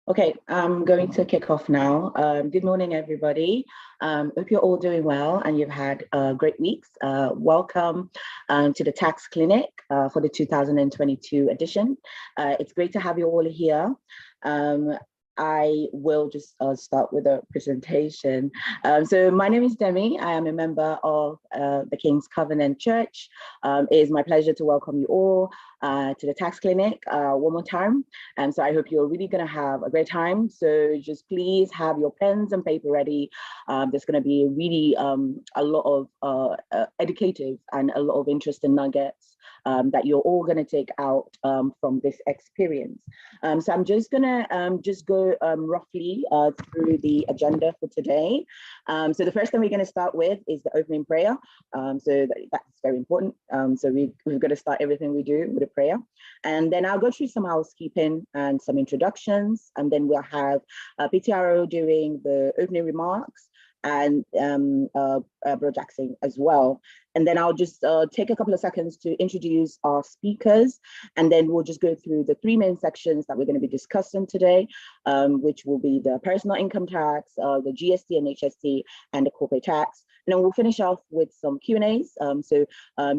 Okay, I'm going to kick off now. Good morning, everybody. Hope you're all doing well and you've had great weeks. Welcome to the Tax Clinic for the 2022 edition. It's great to have you all here. I will just start with a presentation. So my name is Demi. I am a member of the King's Covenant Church. It is my pleasure to welcome you all to the Tax Clinic one more time. And so I hope you're really going to have a great time. So just please have your pens and paper ready. There's going to be really a lot of educative and a lot of interesting nuggets that you're all going to take out from this experience. So I'm just going to just go roughly through the agenda for today. So the first thing we're going to start with is the opening prayer. So that's very important. So we've got to start everything we do with a prayer. And then I'll go through some housekeeping and some introductions. And then we'll have PTRO doing the opening remarks and Bro Jackson as well. And then I'll just take a couple of seconds to introduce our speakers, and then we'll just go through the three main sections that we're going to be discussing today, which will be the personal income tax, the GST and HST, and the corporate tax. And then we'll finish off with some Q&As. So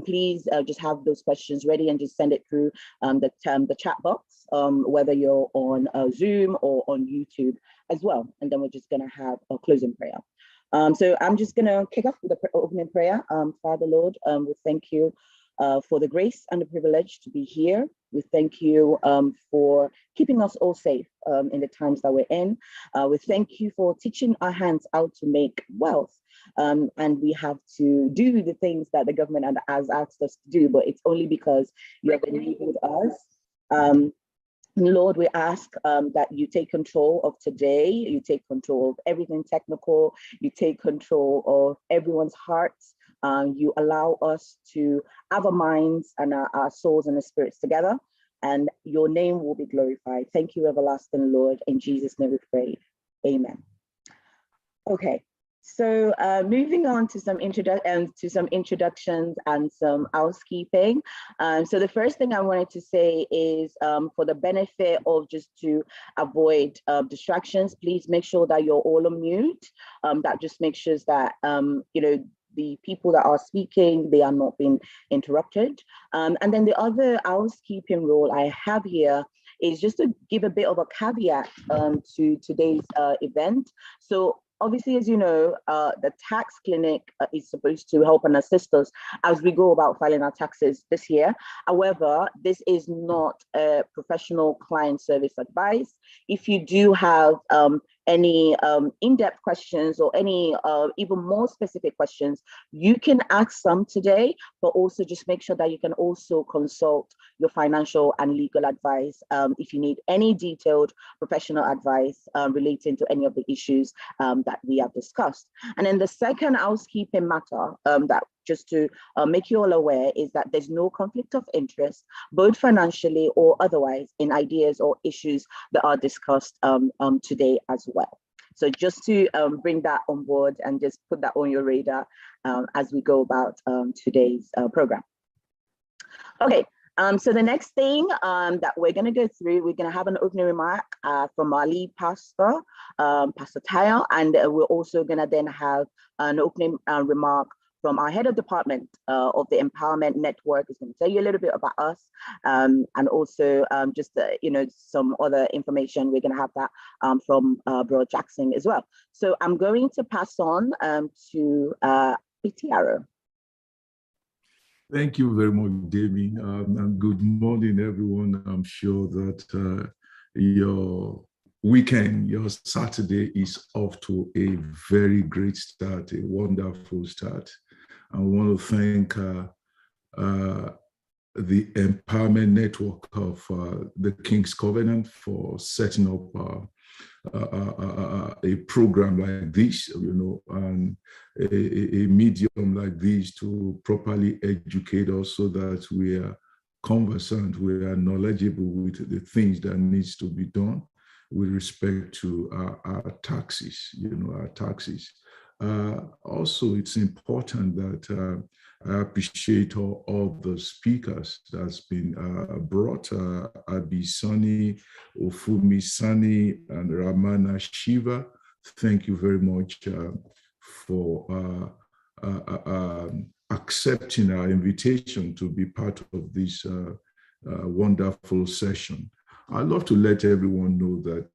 please just have those questions ready and just send it through the chat box, whether you're on Zoom or on YouTube as well. And then we're just going to have a closing prayer. So I'm just going to kick off with the opening prayer. Father Lord, we thank you for the grace and the privilege to be here. We thank you for keeping us all safe in the times that we're in. We thank you for teaching our hands how to make wealth. And we have to do the things that the government has asked us to do, but it's only because you have enabled us. Lord, we ask that you take control of today, you take control of everything technical, you take control of everyone's hearts. You allow us to have our minds and our souls and our spirits together, and your name will be glorified. Thank you, everlasting Lord. In Jesus' name we pray. Amen. Okay. So moving on to some introductions and some housekeeping. So the first thing I wanted to say is for the benefit of just to avoid distractions, please make sure that you're all on mute. That just makes sure that you know, the people that are speaking, they are not being interrupted. And then the other housekeeping rule I have here is just to give a bit of a caveat to today's event. So obviously, as you know, the tax clinic is supposed to help and assist us as we go about filing our taxes this year. However, this is not a professional client service advice. If you do have any in-depth questions or any even more specific questions, you can ask some today, but also just make sure that you can also consult your financial and legal advice if you need any detailed professional advice relating to any of the issues that we have discussed. And then the second housekeeping matter that just to make you all aware is that there's no conflict of interest, both financially or otherwise, in ideas or issues that are discussed today as well. So just to bring that on board and just put that on your radar as we go about today's program. Okay. So the next thing that we're going to go through, we're going to have an opening remark from our lead pastor, Pastor Taya, and we're also going to then have an opening remark from our head of department of the Empowerment Network. Is going to tell you a little bit about us, and also just you know, some other information. We're going to have that from Bro Jackson as well. So I'm going to pass on to PTRO. Thank you very much, Demi. And good morning, everyone. I'm sure that your weekend, your Saturday is off to a very great start, a wonderful start. I want to thank the Empowerment Network of the King's Covenant for setting up a program like this, you know, and a medium like this to properly educate us so that we are conversant, we are knowledgeable with the things that needs to be done with respect to our taxes, you know, our taxes. Also, it's important that I appreciate all the speakers that's been brought, Abi Sani, Ofumi Sani, and Ramana Shiva. Thank you very much for accepting our invitation to be part of this wonderful session. I'd love to let everyone know that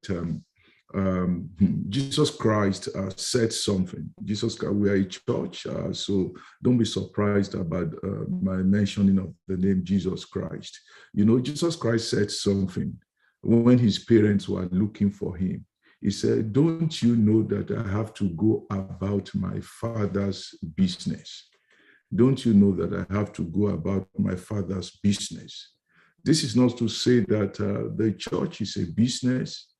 Jesus Christ said something. Jesus Christ, we are a church, so don't be surprised about my mentioning of the name Jesus Christ. You know, Jesus Christ said something when his parents were looking for him. He said, "Don't you know that I have to go about my Father's business? Don't you know that I have to go about my Father's business?" This is not to say that the church is a business,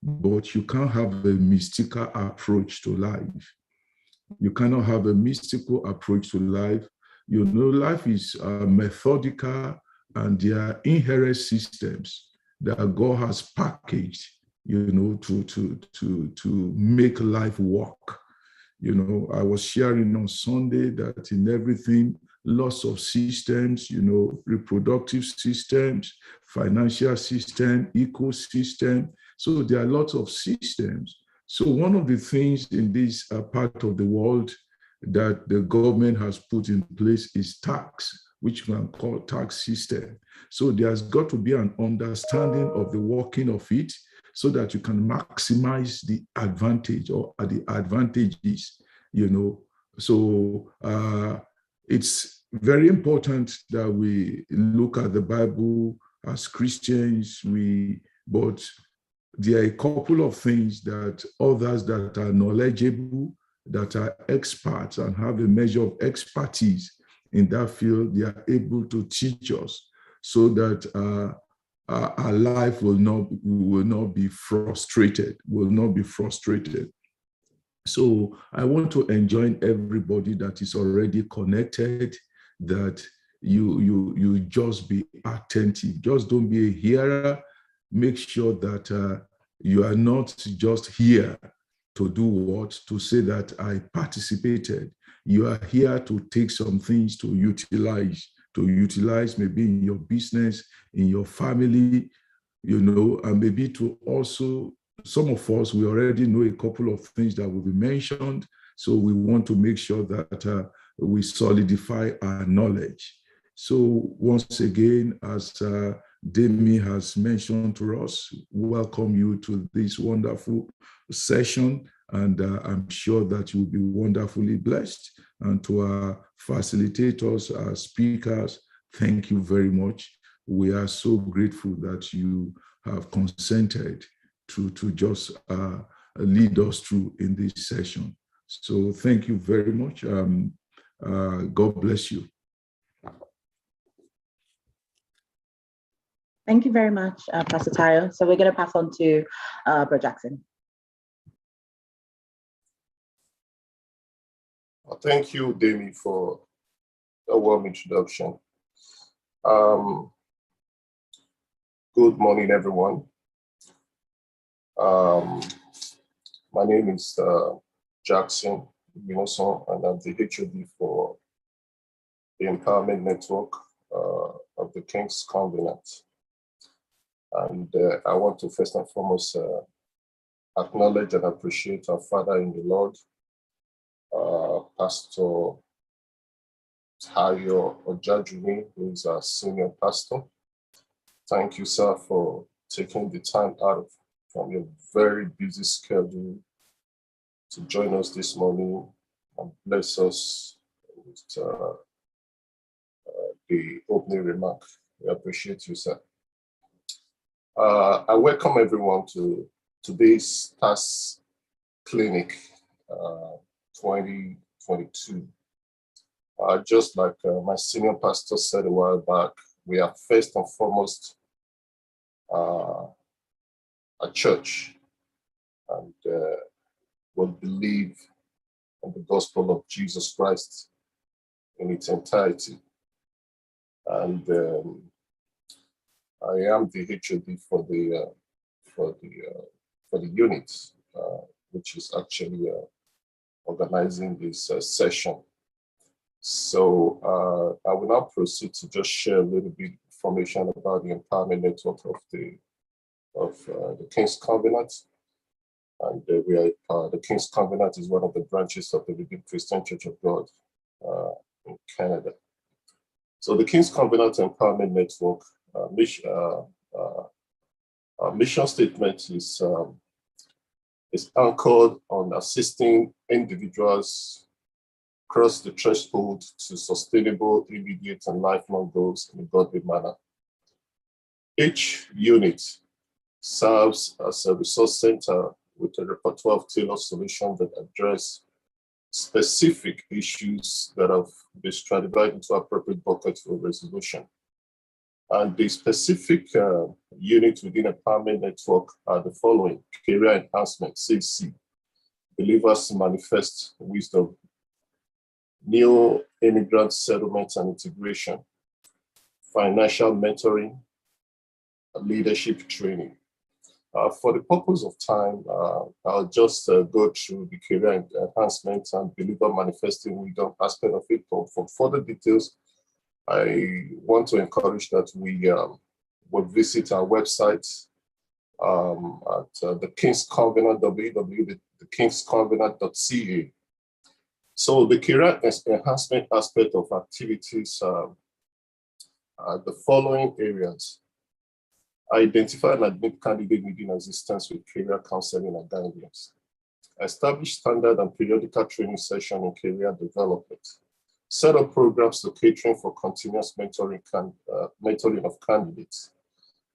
but you can't have a mystical approach to life. You cannot have a mystical approach to life. You know, life is methodical, and there are inherent systems that God has packaged, you know, to make life work. You know, I was sharing on Sunday that in everything, lots of systems, you know, reproductive systems, financial system, ecosystem. So there are lots of systems. So one of the things in this part of the world that the government has put in place is tax, which we can call tax system. So there's got to be an understanding of the working of it, so that you can maximize the advantage or the advantages, you know. So it's very important that we look at the Bible as Christians, but there are a couple of things that others that are knowledgeable, that are experts and have a measure of expertise in that field, they are able to teach us so that our life will not be frustrated, So I want to enjoin everybody that is already connected, that you just be attentive. Just don't be a hearer. Make sure that you are not just here to do what? To say that I participated. You are here to take some things to utilize maybe in your business, in your family, you know, and maybe to also, some of us, we already know a couple of things that will be mentioned. So we want to make sure that we solidify our knowledge. So once again, as Demi has mentioned to us, welcome you to this wonderful session. And I'm sure that you'll be wonderfully blessed. And to our facilitators, our speakers, thank you very much. We are so grateful that you have consented to just lead us through in this session. So thank you very much. God bless you. Thank you very much, Pastor Tayo. So we're going to pass on to Bro Jackson. Well, thank you, Demi, for a warm introduction. Good morning, everyone. My name is Jackson, and I'm the HOD for the Empowerment Network of the King's Covenant. And I want to first and foremost acknowledge and appreciate our Father in the Lord, Pastor Tayo Ojajuni, who is our senior pastor. Thank you, sir, for taking the time out from your very busy schedule to join us this morning and bless us with the opening remark. We appreciate you, sir. I welcome everyone to today's Tax Clinic 2022. Just like my senior pastor said a while back, we are first and foremost a church, and will believe in the gospel of Jesus Christ in its entirety. And I am the HOD for the unit, which is actually organizing this session. So I will now proceed to just share a little bit information about the empowerment network of the King's Covenant. And the King's Covenant is one of the branches of the Redeemed Christian Church of God in Canada. So the King's Covenant Empowerment Network mission statement is anchored on assisting individuals cross the threshold to sustainable, immediate, and lifelong goals in a godly manner. Each unit serves as a resource center with a repertoire of tailored solutions that address specific issues that have been stratified into appropriate buckets for resolution. And the specific units within Empowerment Network are the following: career enhancement, CC, believers manifest wisdom, new immigrant settlement and integration, financial mentoring, leadership training. For the purpose of time, I'll just go through the career enhancement and believer manifesting wisdom aspect of it. But for further details, I want to encourage that we will visit our website at the King's Covenant, www.thekingscovenant.ca. So the career enhancement aspect of activities are the following areas: identify and admit candidate needing assistance with career counseling and guidance, establish standard and periodical training session in career development, set up programs to catering for continuous mentoring of candidates,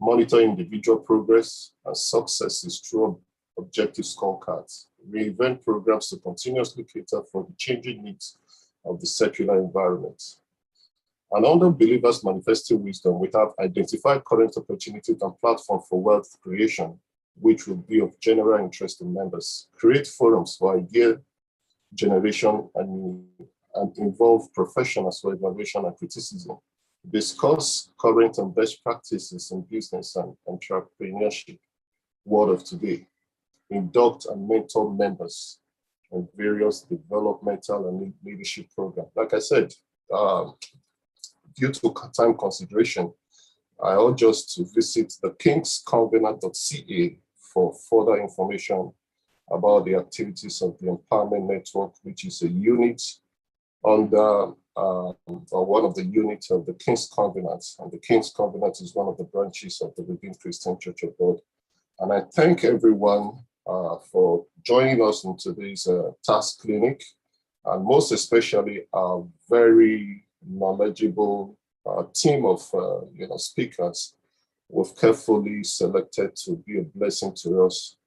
monitor individual progress and successes through objective scorecards, reinvent programs to continuously cater for the changing needs of the secular environment. And under believers manifesting wisdom, we have identified current opportunities and platforms for wealth creation, which will be of general interest to members, create forums for idea generation and involve professionals for evaluation and criticism, discuss current and best practices in business and entrepreneurship, world of today, induct and mentor members in various developmental and leadership programs. Like I said, due to time consideration, I urge us to visit the kingscovenant.ca for further information about the activities of the Empowerment Network, which is a unit under or one of the units of the King's Covenant. And the King's Covenant is one of the branches of the Redeemed Christian Church of God. And I thank everyone for joining us in today's task clinic, and most especially our very knowledgeable team of speakers we've carefully selected to be a blessing to us,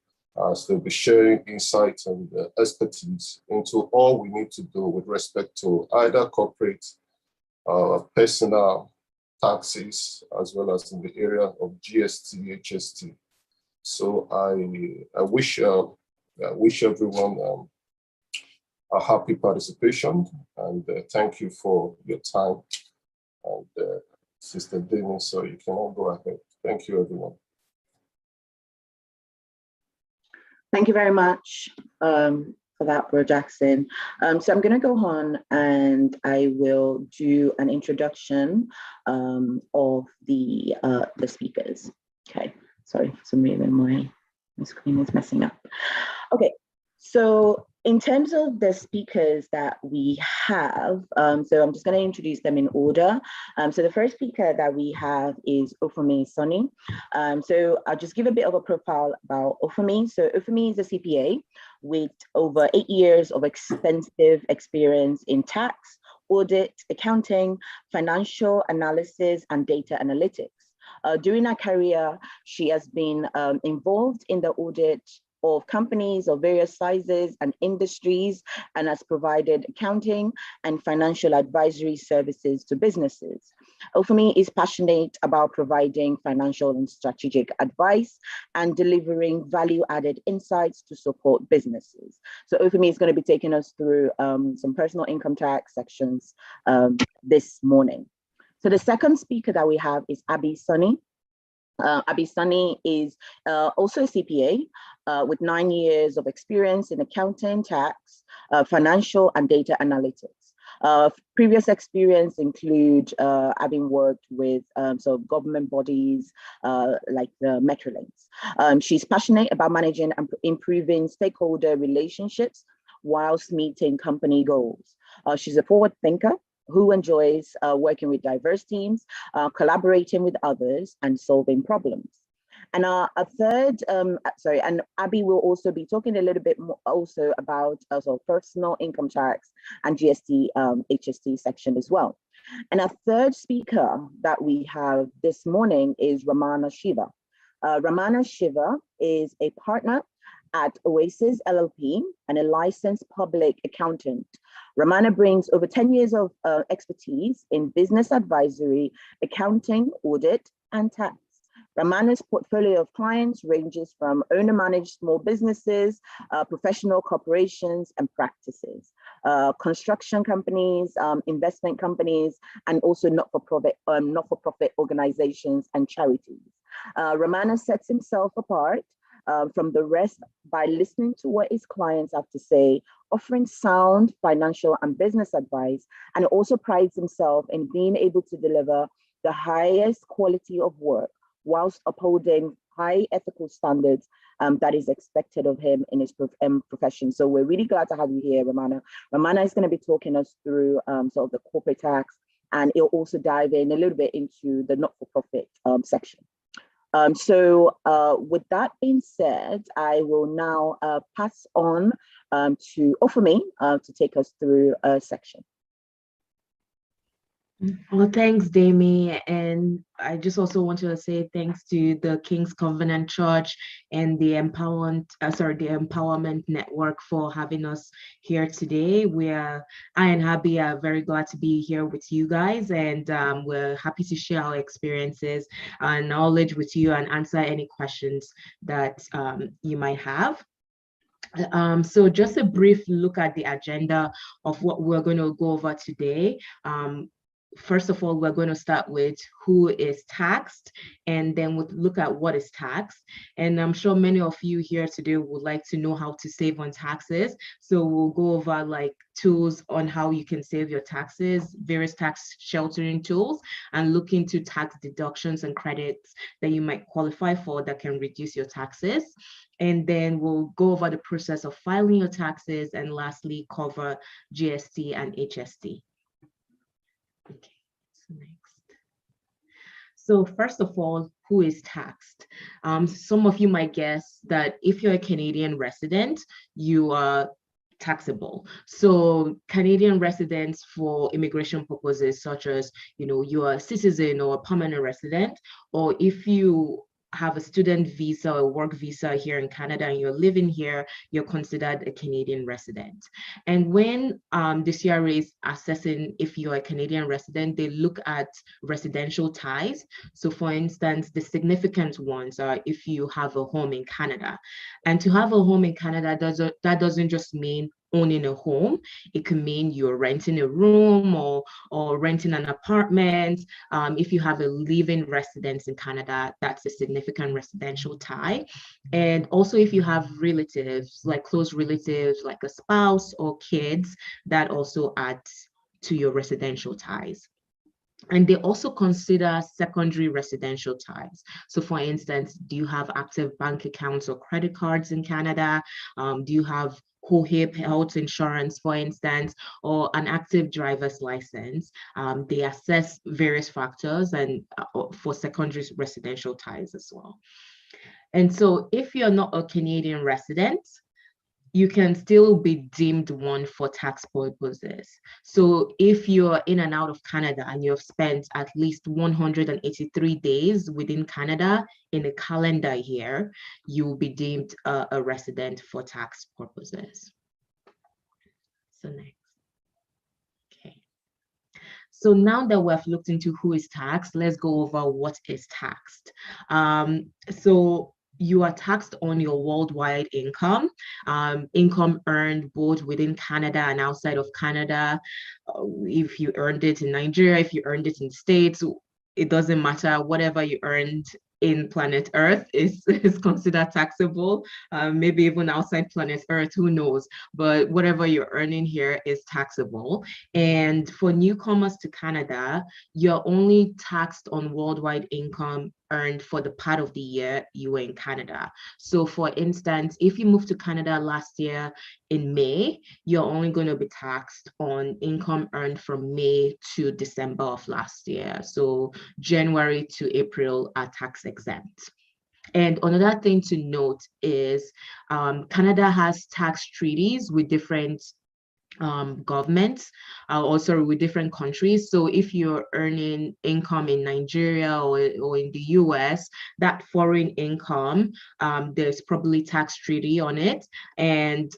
as they'll be sharing insights and expertise into all we need to do with respect to either corporate, personal taxes, as well as in the area of Gst, Hst. So I wish everyone a happy participation, and thank you for your time. And Sister Denise, so you can all go ahead. Thank you, everyone. Thank you very much for that, Bro Jackson. So I'm going to go on and I will do an introduction of the speakers. Okay, sorry, for some reason my screen is messing up. Okay, so in terms of the speakers that we have, so I'm just going to introduce them in order. So the first speaker that we have is Ofumi Sonny. So I'll just give a bit of a profile about Ofumi. So Ofumi is a CPA with over 8 years of extensive experience in tax, audit, accounting, financial analysis, and data analytics. During her career, she has been involved in the audit of companies of various sizes and industries, and has provided accounting and financial advisory services to businesses. Ofumi is passionate about providing financial and strategic advice and delivering value-added insights to support businesses. So Ofumi is going to be taking us through some personal income tax sections this morning. So the second speaker that we have is Abi Sonny. Abi Sonny is also a CPA with 9 years of experience in accounting, tax, financial, and data analytics. Previous experience include having worked with government bodies like the Metrolinx. She's passionate about managing and improving stakeholder relationships whilst meeting company goals. She's a forward thinker who enjoys working with diverse teams, collaborating with others, and solving problems. And and Abby will also be talking a little bit more also about personal income tax and GST HST section as well. And our third speaker that we have this morning is Ramana Shiva. Ramana Shiva is a partner at Oasis LLP and a licensed public accountant. Ramana brings over 10 years of expertise in business advisory, accounting, audit, and tax. Ramana's portfolio of clients ranges from owner-managed small businesses, professional corporations and practices, construction companies, investment companies, and also not-for-profit organizations and charities. Ramana sets himself apart from the rest by listening to what his clients have to say, offering sound financial and business advice, and also prides himself in being able to deliver the highest quality of work whilst upholding high ethical standards that is expected of him in his profession. So we're really glad to have you here, Ramana. Ramana is going to be talking us through sort of the corporate tax, and he'll also dive in a little bit into the not-for-profit section. With that being said, I will now pass on to Ofumi to take us through a section. Well, thanks, Dami. And I just also want to say thanks to the King's Covenant Church and the Empowerment Network for having us here today. I and Abby are very glad to be here with you guys, and we're happy to share our experiences and knowledge with you and answer any questions that you might have. So just a brief look at the agenda of what we're going to go over today. First of all, we're going to start with who is taxed, and then we'll look at what is taxed. And I'm sure many of you here today would like to know how to save on taxes. So we'll go over like tools on how you can save your taxes, various tax sheltering tools, and look into tax deductions and credits that you might qualify for that can reduce your taxes. And then we'll go over the process of filing your taxes, and lastly, cover GST and HST. Okay, so next. So first of all, who is taxed? Some of you might guess that if you're a Canadian resident, you are taxable. So Canadian residents for immigration purposes, such as, you are a citizen or a permanent resident, or if you have a student visa or work visa here in Canada and you're living here, you're considered a Canadian resident. And when the CRA is assessing if you're a Canadian resident, they look at residential ties. So for instance, the significant ones are if you have a home in Canada. And to have a home in Canada, that doesn't just mean owning a home. It can mean you're renting a room or renting an apartment. If you have a living residence in Canada, that's a significant residential tie. And also if you have relatives, like close relatives, like a spouse or kids, that also adds to your residential ties. And they also consider secondary residential ties. So for instance, do you have active bank accounts or credit cards in Canada? Do you have COHIP health insurance, for instance, or an active driver's license? They assess various factors and for secondary residential ties as well. And so if you're not a Canadian resident, you can still be deemed one for tax purposes. So if you're in and out of Canada and you've spent at least 183 days within Canada in a calendar year, you will be deemed a resident for tax purposes. So next. Okay. So now that we've looked into who is taxed, let's go over what is taxed. So you are taxed on your worldwide income, income earned both within Canada and outside of Canada. If you earned it in Nigeria, if you earned it in States, it doesn't matter. Whatever you earned in planet Earth is considered taxable, maybe even outside planet Earth, who knows? But whatever you're earning here is taxable. And for newcomers to Canada, you're only taxed on worldwide income earned for the part of the year you were in Canada. So for instance, if you moved to Canada last year in May, you're only going to be taxed on income earned from May to December of last year. So January to April are tax exempt. And another thing to note is Canada has tax treaties with different governments, also with different countries. So if you're earning income in Nigeria or in the US, that foreign income, there's probably tax treaty on it. And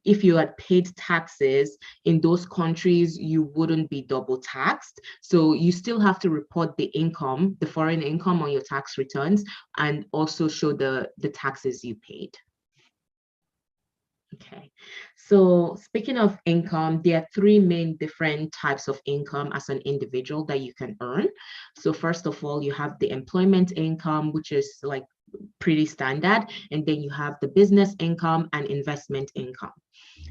if you had paid taxes in those countries, you wouldn't be double taxed. So you still have to report the income, the foreign income on your tax returns, and also show the taxes you paid. Okay, so speaking of income, there are three main different types of income as an individual that you can earn. So first of all, you have the employment income, which is like pretty standard, and then you have the business income and investment income.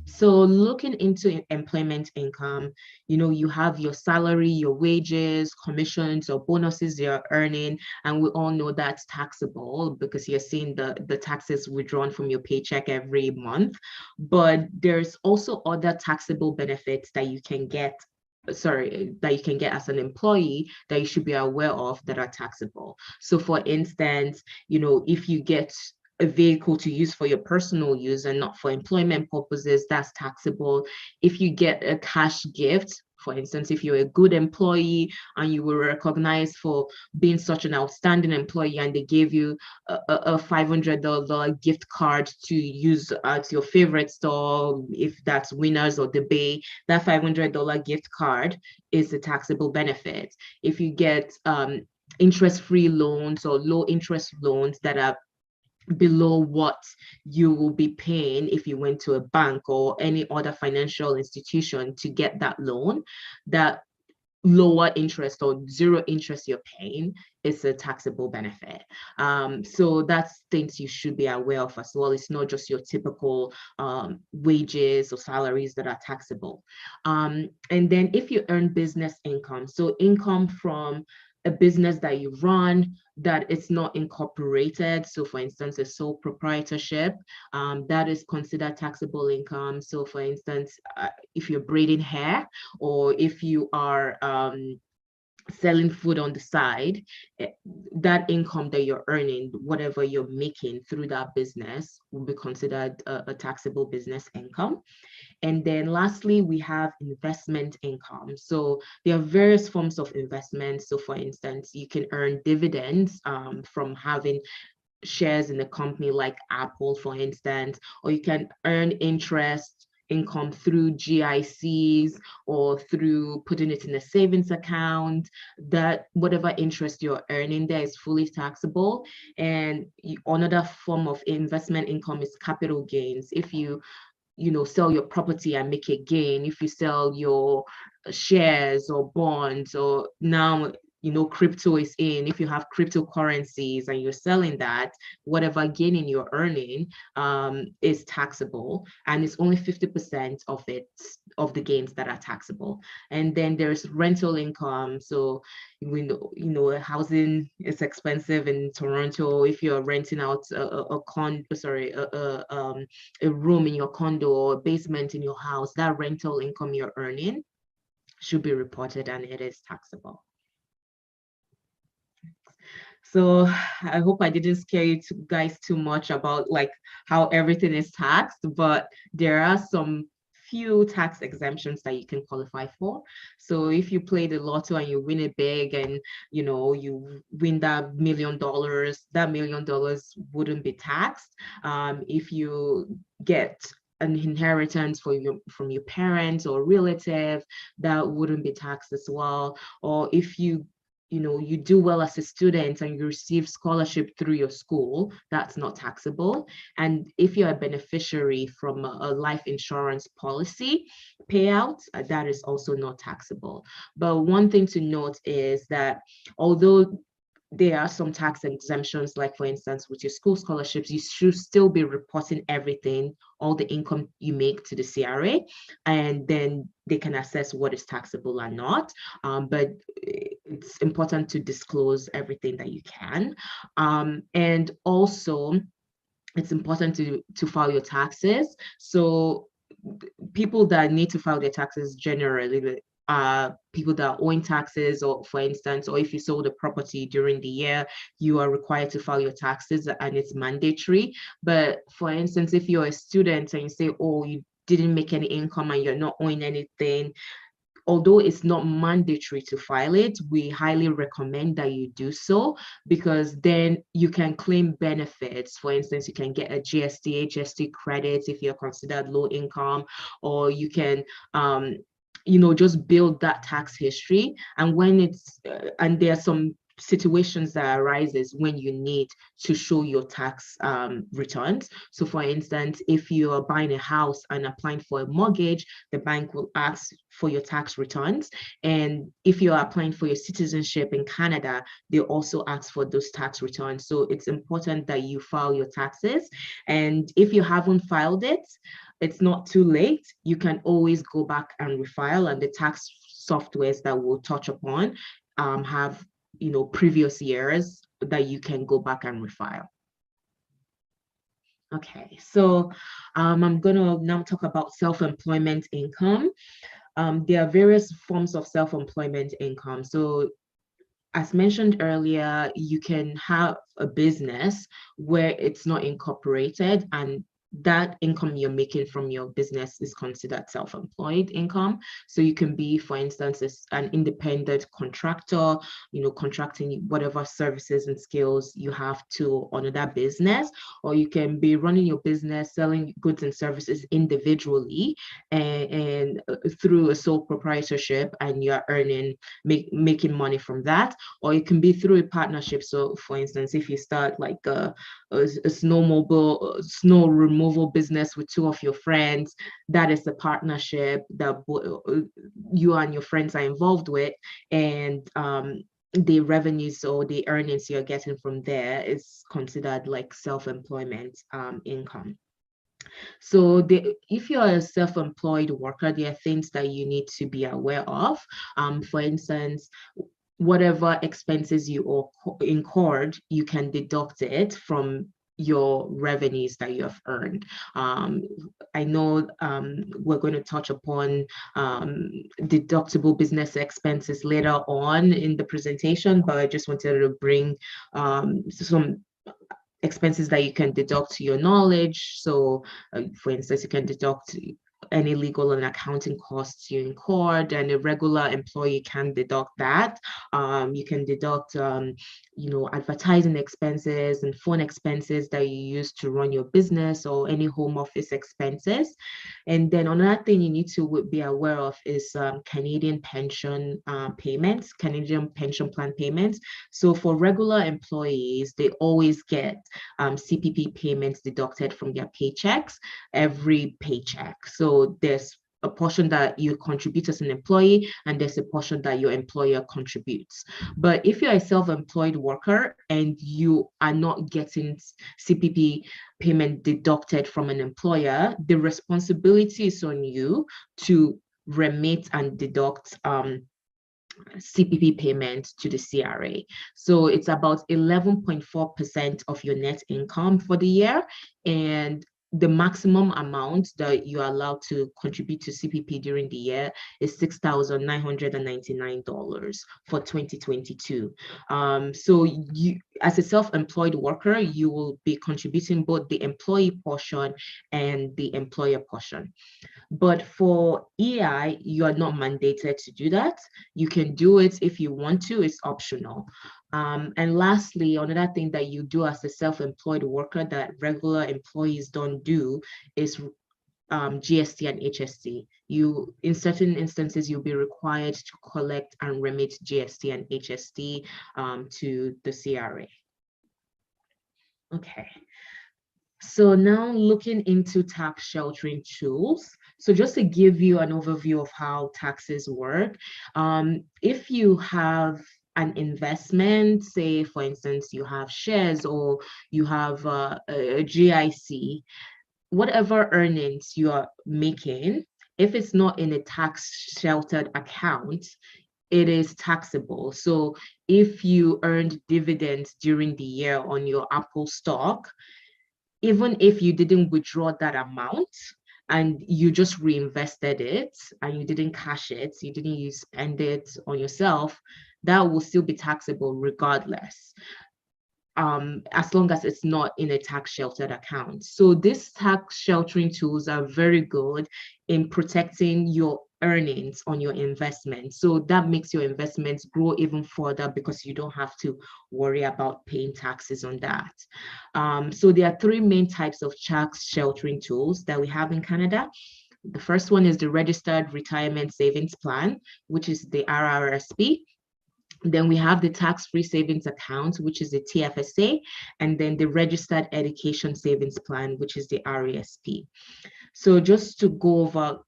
So looking into employment income, you have your salary, your wages, commissions, or bonuses you're earning, and we all know that's taxable because you're seeing the taxes withdrawn from your paycheck every month. But there's also other taxable benefits that you can get as an employee that you should be aware of that are taxable. So for instance, if you get a vehicle to use for your personal use and not for employment purposes, that's taxable. If you get a cash gift, for instance, if you're a good employee and you were recognized for being such an outstanding employee and they gave you a $500 gift card to use at your favorite store, if that's Winners or The Bay, that $500 gift card is a taxable benefit. If you get interest-free loans or low interest loans that are below what you will be paying if you went to a bank or any other financial institution to get that loan, that lower interest or zero interest you're paying is a taxable benefit. So that's things you should be aware of as well. It's not just your typical wages or salaries that are taxable. And then if you earn business income, so income from a business that you run that it's not incorporated. So for instance, a sole proprietorship, that is considered taxable income. So for instance, if you're braiding hair or if you are selling food on the side, that income that you're earning, whatever you're making through that business will be considered a taxable business income. And then lastly, we have investment income. So there are various forms of investment. So for instance, you can earn dividends from having shares in a company like Apple, for instance, or you can earn interest income through GICs or through putting it in a savings account. That whatever interest you're earning there is fully taxable. And another form of investment income is capital gains. If you sell your property and make a gain, if you sell your shares or bonds, or now crypto is in, if you have cryptocurrencies and you're selling that, whatever gain you're earning is taxable, and it's only 50% of the gains that are taxable. And then there's rental income. So housing is expensive in Toronto. If you're renting out a room in your condo or a basement in your house, that rental income you're earning should be reported and it is taxable. So I hope I didn't scare you guys too much about like how everything is taxed, but there are some few tax exemptions that you can qualify for. So if you play the lotto and you win it big and you win that $1 million, that $1 million wouldn't be taxed. If you get an inheritance from your parents or relative, that wouldn't be taxed as well. Or if you do well as a student and you receive scholarship through your school, that's not taxable. And if you're a beneficiary from a life insurance policy payout, that is also not taxable. But one thing to note is that although there are some tax exemptions, like for instance, with your school scholarships, you should still be reporting everything, all the income you make to the CRA, and then they can assess what is taxable or not. But it's important to disclose everything that you can. And also, it's important to file your taxes. So people that need to file their taxes generally people that are owing taxes, or for instance, or if you sold a property during the year, you are required to file your taxes and it's mandatory. But for instance, if you're a student and you say, oh, you didn't make any income and you're not owing anything, although it's not mandatory to file it, we highly recommend that you do so, because then you can claim benefits. For instance, you can get a Gst credits if you're considered low income, or you can just build that tax history. And when it's and there are some situations that arises when you need to show your tax returns. So for instance, if you are buying a house and applying for a mortgage, the bank will ask for your tax returns. And if you are applying for your citizenship in Canada, they also ask for those tax returns. So it's important that you file your taxes. And if you haven't filed it, it's not too late. You can always go back and refile, and the tax softwares that we'll touch upon have previous years that you can go back and refile. Okay, so I'm gonna now talk about self-employment income. There are various forms of self-employment income. So as mentioned earlier, you can have a business where it's not incorporated, and that income you're making from your business is considered self-employed income. So you can be, for instance, an independent contractor, contracting whatever services and skills you have to another business, or you can be running your business, selling goods and services individually and through a sole proprietorship, and you're making money from that. Or it can be through a partnership. So for instance, if you start like a snow removal business with two of your friends, that is the partnership that you and your friends are involved with, and the revenues or the earnings you're getting from there is considered like self-employment income. So if you're a self-employed worker, there are things that you need to be aware of. For instance, whatever expenses you incurred, you can deduct it from your revenues that you have earned. I know we're going to touch upon deductible business expenses later on in the presentation, but I just wanted to bring some expenses that you can deduct to your knowledge. So for instance, you can deduct any legal and accounting costs you incurred, and a regular employee can deduct that. You can deduct advertising expenses and phone expenses that you use to run your business, or any home office expenses. And then another thing you need to be aware of is Canadian pension payments, Canadian pension plan payments. So for regular employees, they always get CPP payments deducted from their paychecks every paycheck. So there's a portion that you contribute as an employee, and there's a portion that your employer contributes. But if you're a self-employed worker and you are not getting CPP payment deducted from an employer, the responsibility is on you to remit and deduct CPP payment to the CRA. So it's about 11.4% of your net income for the year, and the maximum amount that you are allowed to contribute to CPP during the year is $6,999 for 2022. So you, as a self-employed worker, you will be contributing both the employee portion and the employer portion. But for EI, you are not mandated to do that. You can do it if you want to, it's optional. And lastly, another thing that you do as a self-employed worker that regular employees don't do is GST and HST. In certain instances, you'll be required to collect and remit GST and HST to the CRA. Okay. So now looking into tax sheltering tools. So just to give you an overview of how taxes work, if you have an investment, say for instance, you have shares or you have a GIC, whatever earnings you are making, if it's not in a tax sheltered account, it is taxable. So if you earned dividends during the year on your Apple stock, even if you didn't withdraw that amount and you just reinvested it and you didn't cash it, you didn't spend it on yourself, that will still be taxable regardless, as long as it's not in a tax sheltered account. So these tax sheltering tools are very good in protecting your earnings on your investments. So that makes your investments grow even further because you don't have to worry about paying taxes on that. So there are three main types of tax sheltering tools that we have in Canada. The first one is the Registered Retirement Savings Plan, which is the RRSP. Then we have the tax-free savings account, which is the TFSA, and then the Registered Education Savings Plan, which is the Rsp. So just to go over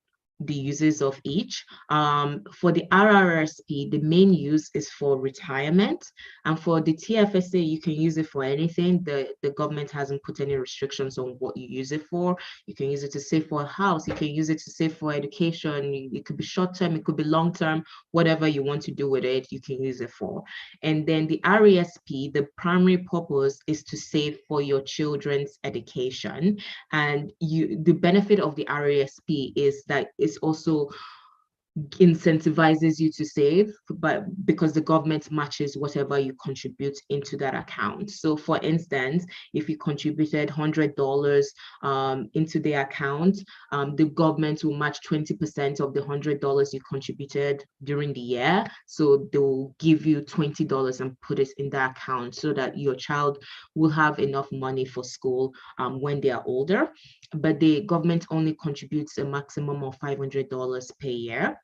the uses of each. For the RRSP, the main use is for retirement, and for the TFSA, you can use it for anything. The government hasn't put any restrictions on what you use it for. You can use it to save for a house, you can use it to save for education, it could be short-term, it could be long-term, whatever you want to do with it, you can use it for. And then the RESP, the primary purpose is to save for your children's education. And the benefit of the RESP is that it's also incentivizes you to save, but because the government matches whatever you contribute into that account. So for instance, if you contributed $100 into the account, the government will match 20% of the $100 you contributed during the year. So they'll give you $20 and put it in the account so that your child will have enough money for school when they are older. But the government only contributes a maximum of $500 per year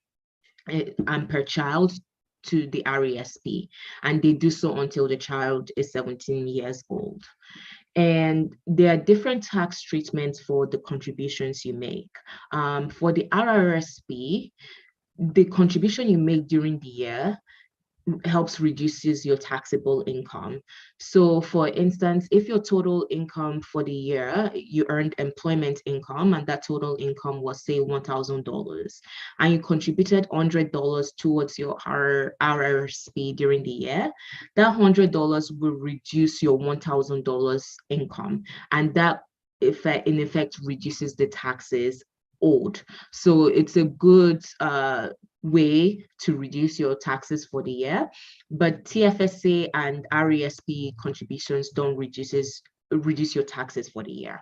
and per child to the RESP, and they do so until the child is 17 years old. And there are different tax treatments for the contributions you make. For the RRSP, the contribution you make during the year helps reduces your taxable income. So for instance, if your total income for the year, you earned employment income and that total income was say $1,000 and you contributed $100 towards your RRSP during the year, that $100 will reduce your $1,000 income, and that in effect reduces the taxes owed. So it's a good way to reduce your taxes for the year, but TFSA and RESP contributions don't reduce your taxes for the year.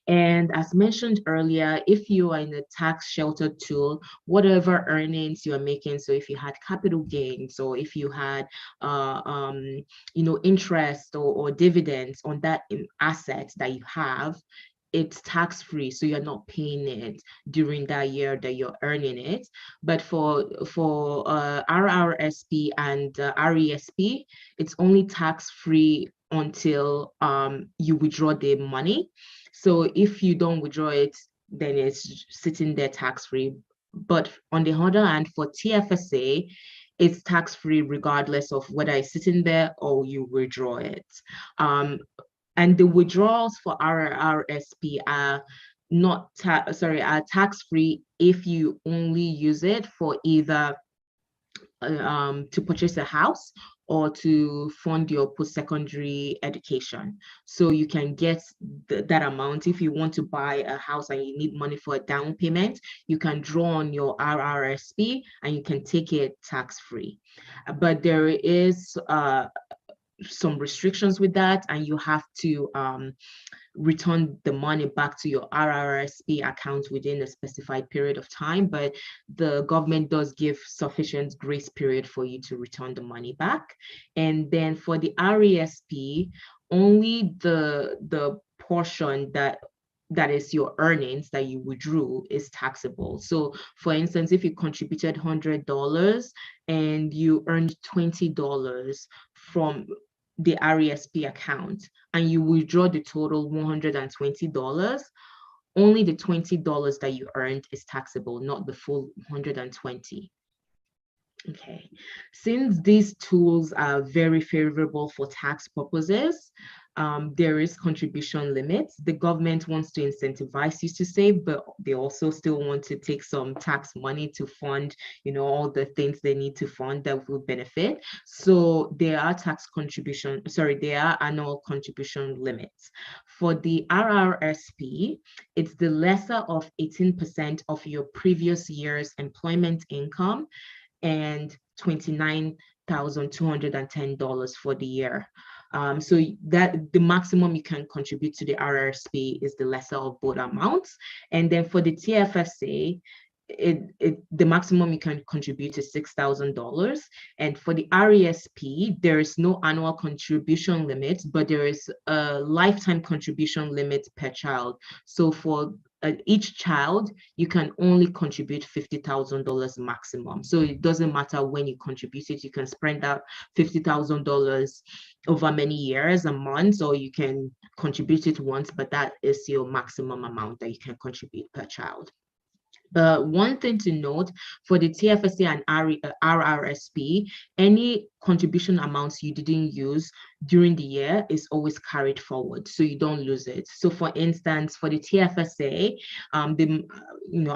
And as mentioned earlier, if you are in a tax sheltered tool, whatever earnings you are making, so if you had capital gains or if you had interest or dividends on that asset that you have, it's tax-free, so you're not paying it during that year that you're earning it. But for RRSP and RESP, it's only tax-free until you withdraw the money. So if you don't withdraw it, then it's sitting there tax-free. But on the other hand, for TFSA, it's tax-free regardless of whether it's sitting there or you withdraw it. And the withdrawals for RRSP are are tax-free if you only use it for either to purchase a house or to fund your post-secondary education. So you can get that amount. If you want to buy a house and you need money for a down payment, you can draw on your RRSP and you can take it tax-free. But there is some restrictions with that, and you have to return the money back to your RRSP account within a specified period of time, but the government does give sufficient grace period for you to return the money back. And then for the RESP, only the portion that is your earnings that you withdrew is taxable. So for instance, if you contributed $100 and you earned $20 from the RESP account and you withdraw the total $120, only the $20 that you earned is taxable, not the full $120. Okay, since these tools are very favorable for tax purposes, there is contribution limits. The government wants to incentivize you to save, but they also still want to take some tax money to fund, all the things they need to fund that will benefit. So there are there are annual contribution limits. For the Rrsp, it's the lesser of 18% of your previous year's employment income and $29,210 for the year. So that the maximum you can contribute to the Rrsp is the lesser of both amounts. And then for the TFSA, the maximum you can contribute is $6,000. And for the Rsp, there is no annual contribution limit, but there is a lifetime contribution limit per child. So for each child, you can only contribute $50,000 maximum. So it doesn't matter when you contribute it, you can spread out $50,000 over many years and months, or you can contribute it once, but that is your maximum amount that you can contribute per child. But one thing to note for the TFSA and Rrsp, any contribution amounts you didn't use during the year is always carried forward, so you don't lose it. So for instance, for the TFSA, the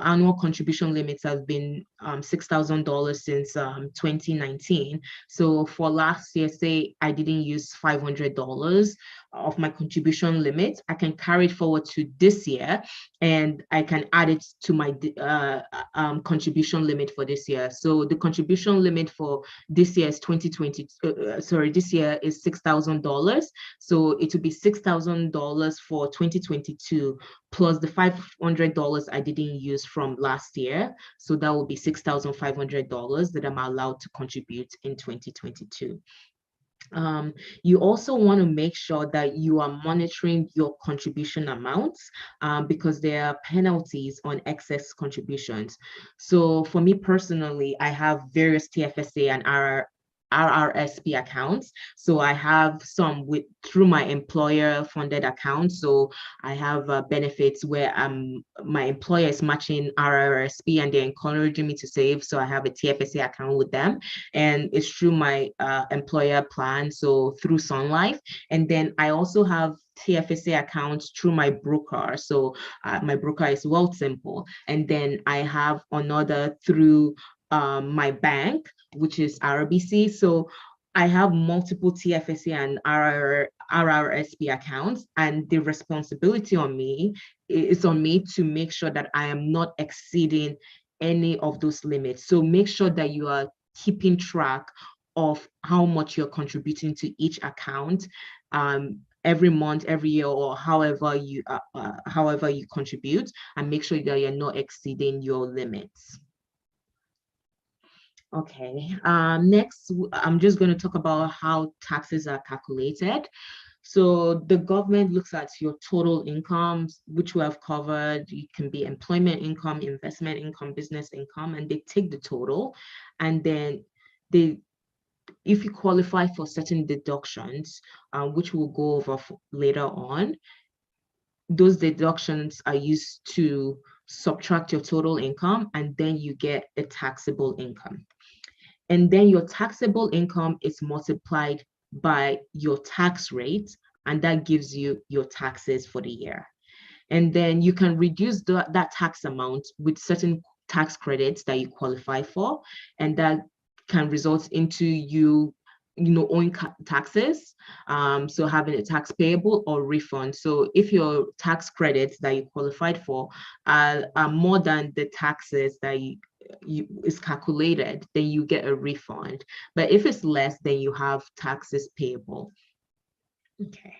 annual contribution limits have been $6,000 since 2019. So for last year, say I didn't use $500 of my contribution limit, I can carry it forward to this year, and I can add it to my contribution limit for this year. So the contribution limit for this year is this year is $6,000. So it would be $6,000 for 2022 plus the $500 I didn't use from last year. So that will be $6,500 that I'm allowed to contribute in 2022. You also want to make sure that you are monitoring your contribution amounts because there are penalties on excess contributions. So for me personally, I have various TFSA and Rrsp accounts. So I have some through my employer funded account. So I have benefits where my employer is matching Rrsp and they're encouraging me to save. So I have a TFSA account with them, and it's through my employer plan, so through Sun Life. And then I also have TFSA accounts through my broker. So my broker is Wealthsimple. And then I have another through my bank, which is RBC. So I have multiple TFSA and Rrsp accounts, and the responsibility is on me to make sure that I am not exceeding any of those limits. So make sure that you are keeping track of how much you're contributing to each account every month, every year, or however you contribute, and make sure that you're not exceeding your limits. Okay, next, I'm just going to talk about how taxes are calculated. So the government looks at your total income, which we have covered. It can be employment income, investment income, business income, and they take the total. And then if you qualify for certain deductions, which we'll go over later on, those deductions are used to subtract your total income, and then you get a taxable income. And then your taxable income is multiplied by your tax rate, and that gives you your taxes for the year. And then you can reduce that tax amount with certain tax credits that you qualify for, and that can result into you owing taxes, so having a tax payable or refund. So if your tax credits that you qualified for are more than the taxes that is calculated, then you get a refund. But if it's less, then you have taxes payable. Okay.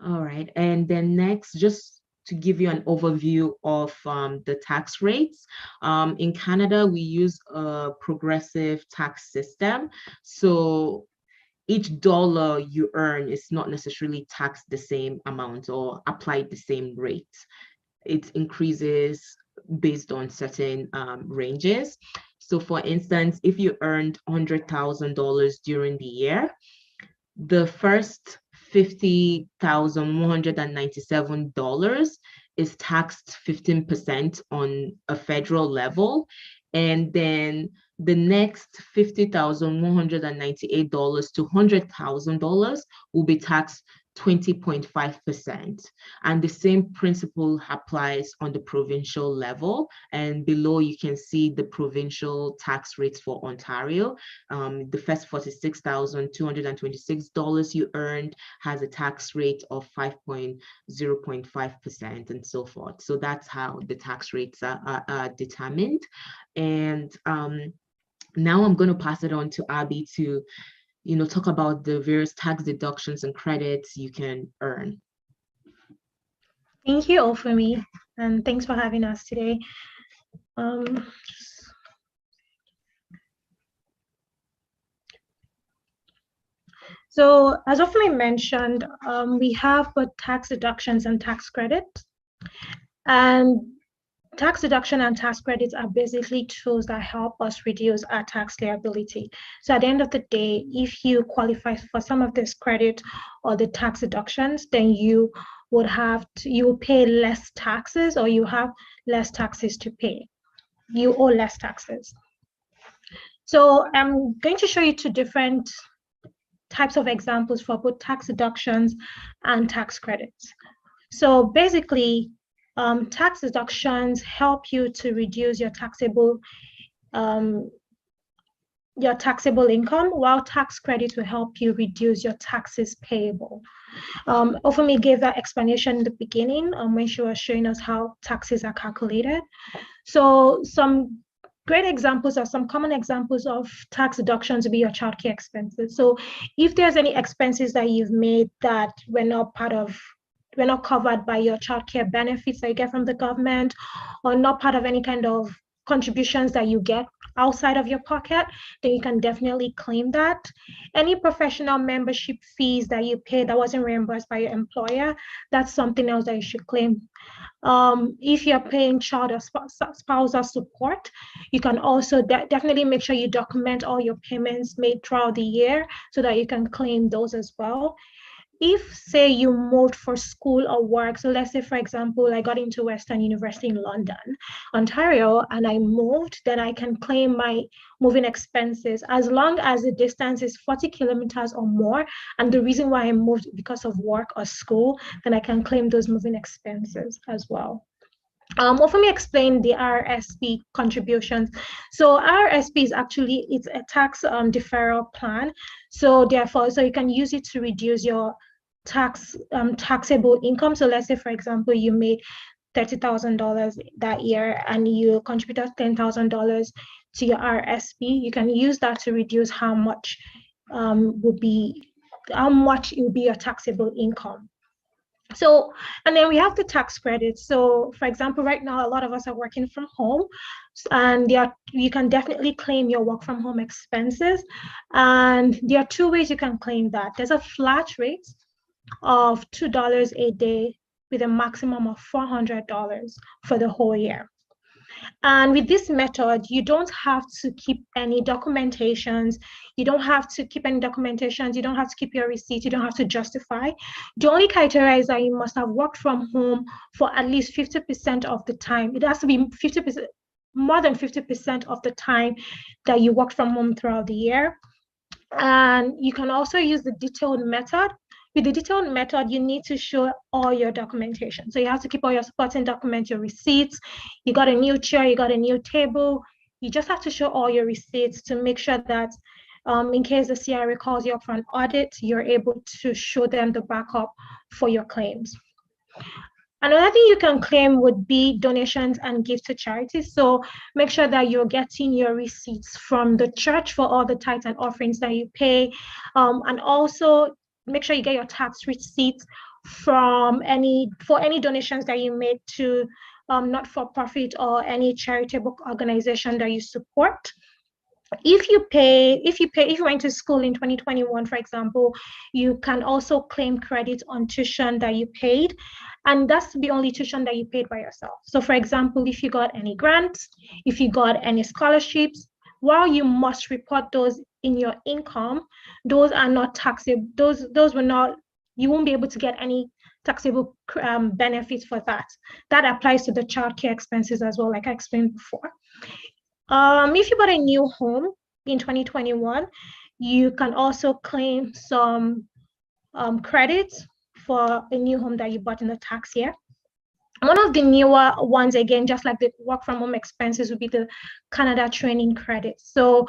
All right, and then next, just to give you an overview of the tax rates. In Canada, we use a progressive tax system. So each dollar you earn is not necessarily taxed the same amount or applied the same rate. It increases based on certain ranges. So for instance, if you earned $100,000 during the year, the first $50,197 is taxed 15% on a federal level, and then the next $50,198 to $100,000 will be taxed 20.5%. And the same principle applies on the provincial level. And below you can see the provincial tax rates for Ontario. The first $46,226 you earned has a tax rate of 5.0.5% and so forth. So that's how the tax rates are determined. And now I'm going to pass it on to Abby to talk about the various tax deductions and credits you can earn. Thank you, Ofemi, and thanks for having us today. So as Ofemi mentioned, we have both tax deductions and tax credits. And tax deduction and tax credits are basically tools that help us reduce our tax liability. So at the end of the day, if you qualify for some of this credit or the tax deductions, then you will pay less taxes, or you have less taxes to pay. You owe less taxes. So I'm going to show you two different types of examples for both tax deductions and tax credits. So basically, tax deductions help you to reduce your taxable income, while tax credits will help you reduce your taxes payable. Ofemi gave that explanation in the beginning when she was showing us how taxes are calculated. So some great examples or some common examples of tax deductions would be your childcare expenses. So if there's any expenses that you've made that were not covered by your childcare benefits that you get from the government, or not part of any kind of contributions that you get outside of your pocket, then you can definitely claim that. Any professional membership fees that you paid that wasn't reimbursed by your employer, that's something else that you should claim. If you're paying child or spousal support, you can also definitely make sure you document all your payments made throughout the year so that you can claim those as well. If, say, you moved for school or work, so let's say, for example, I got into Western University in London, Ontario, and I moved, then I can claim my moving expenses as long as the distance is 40 kilometers or more. And the reason why I moved because of work or school, then I can claim those moving expenses as well. Ofemi explained the Rsp contributions. So Rsp is actually, it's a tax deferral plan. So therefore, you can use it to reduce your taxable income. So let's say, for example, you made $30,000 that year and you contributed $10,000 to your Rsp. You can use that to reduce how much it will be your taxable income. So, and then we have the tax credits. So for example, right now, a lot of us are working from home, and you can definitely claim your work from home expenses. And there are two ways you can claim that. There's a flat rate of $2 a day with a maximum of $400 for the whole year. And with this method, you don't have to keep any documentations. You don't have to keep any documentations. You don't have to keep your receipts. You don't have to justify. The only criteria is that you must have worked from home for at least 50% of the time. It has to be 50%, more than 50% of the time that you worked from home throughout the year. And you can also use the detailed method. With the detailed method, you need to show all your documentation. So you have to keep all your supporting documents, your receipts. You got a new chair, you got a new table. You just have to show all your receipts to make sure that in case the CRA calls you up for an audit, you're able to show them the backup for your claims. Another thing you can claim would be donations and gifts to charities. So make sure that you're getting your receipts from the church for all the tithes and offerings that you pay. And also make sure you get your tax receipts for any donations that you made to not-for-profit or any charitable organization that you support. If you went to school in 2021, for example, you can also claim credit on tuition that you paid, and that's the only tuition that you paid by yourself. So for example, if you got any grants, if you got any scholarships, while you must report those in your income, those are not taxable. Those were not, you won't be able to get any taxable benefits for that. That applies to the childcare expenses as well, like I explained before. If you bought a new home in 2021, you can also claim some credits for a new home that you bought in the tax year. One of the newer ones, again, just like the work from home expenses, would be the Canada training credit. So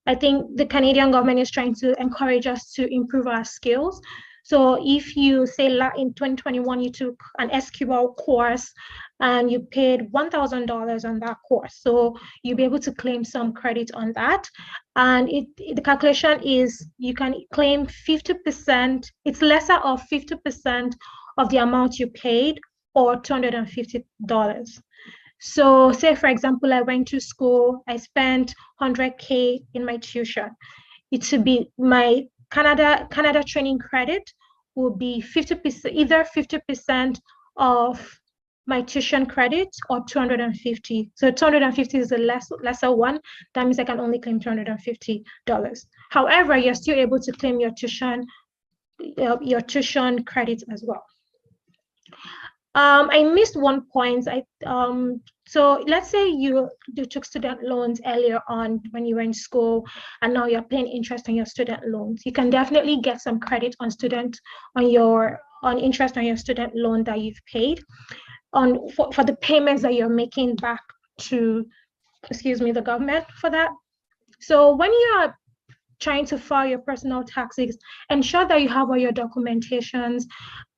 I think the Canadian government is trying to encourage us to improve our skills. So if you say in 2021, you took an SQL course and you paid $1,000 on that course, so you'll be able to claim some credit on that. And the calculation is you can claim 50%, it's lesser of 50% of the amount you paid, or $250. So say, for example, I went to school, I spent $100K in my tuition. It would be my Canada training credit will be 50%, either 50% of my tuition credit or 250. So 250 is the lesser one. That means I can only claim $250. However, you're still able to claim your tuition credit as well. I missed one point. So let's say you took student loans earlier on when you were in school, and now you're paying interest on your student loans. You can definitely get some credit on interest on your student loan that you've paid for the payments that you're making back to, the government for that. So when you are trying to file your personal taxes, ensure that you have all your documentations.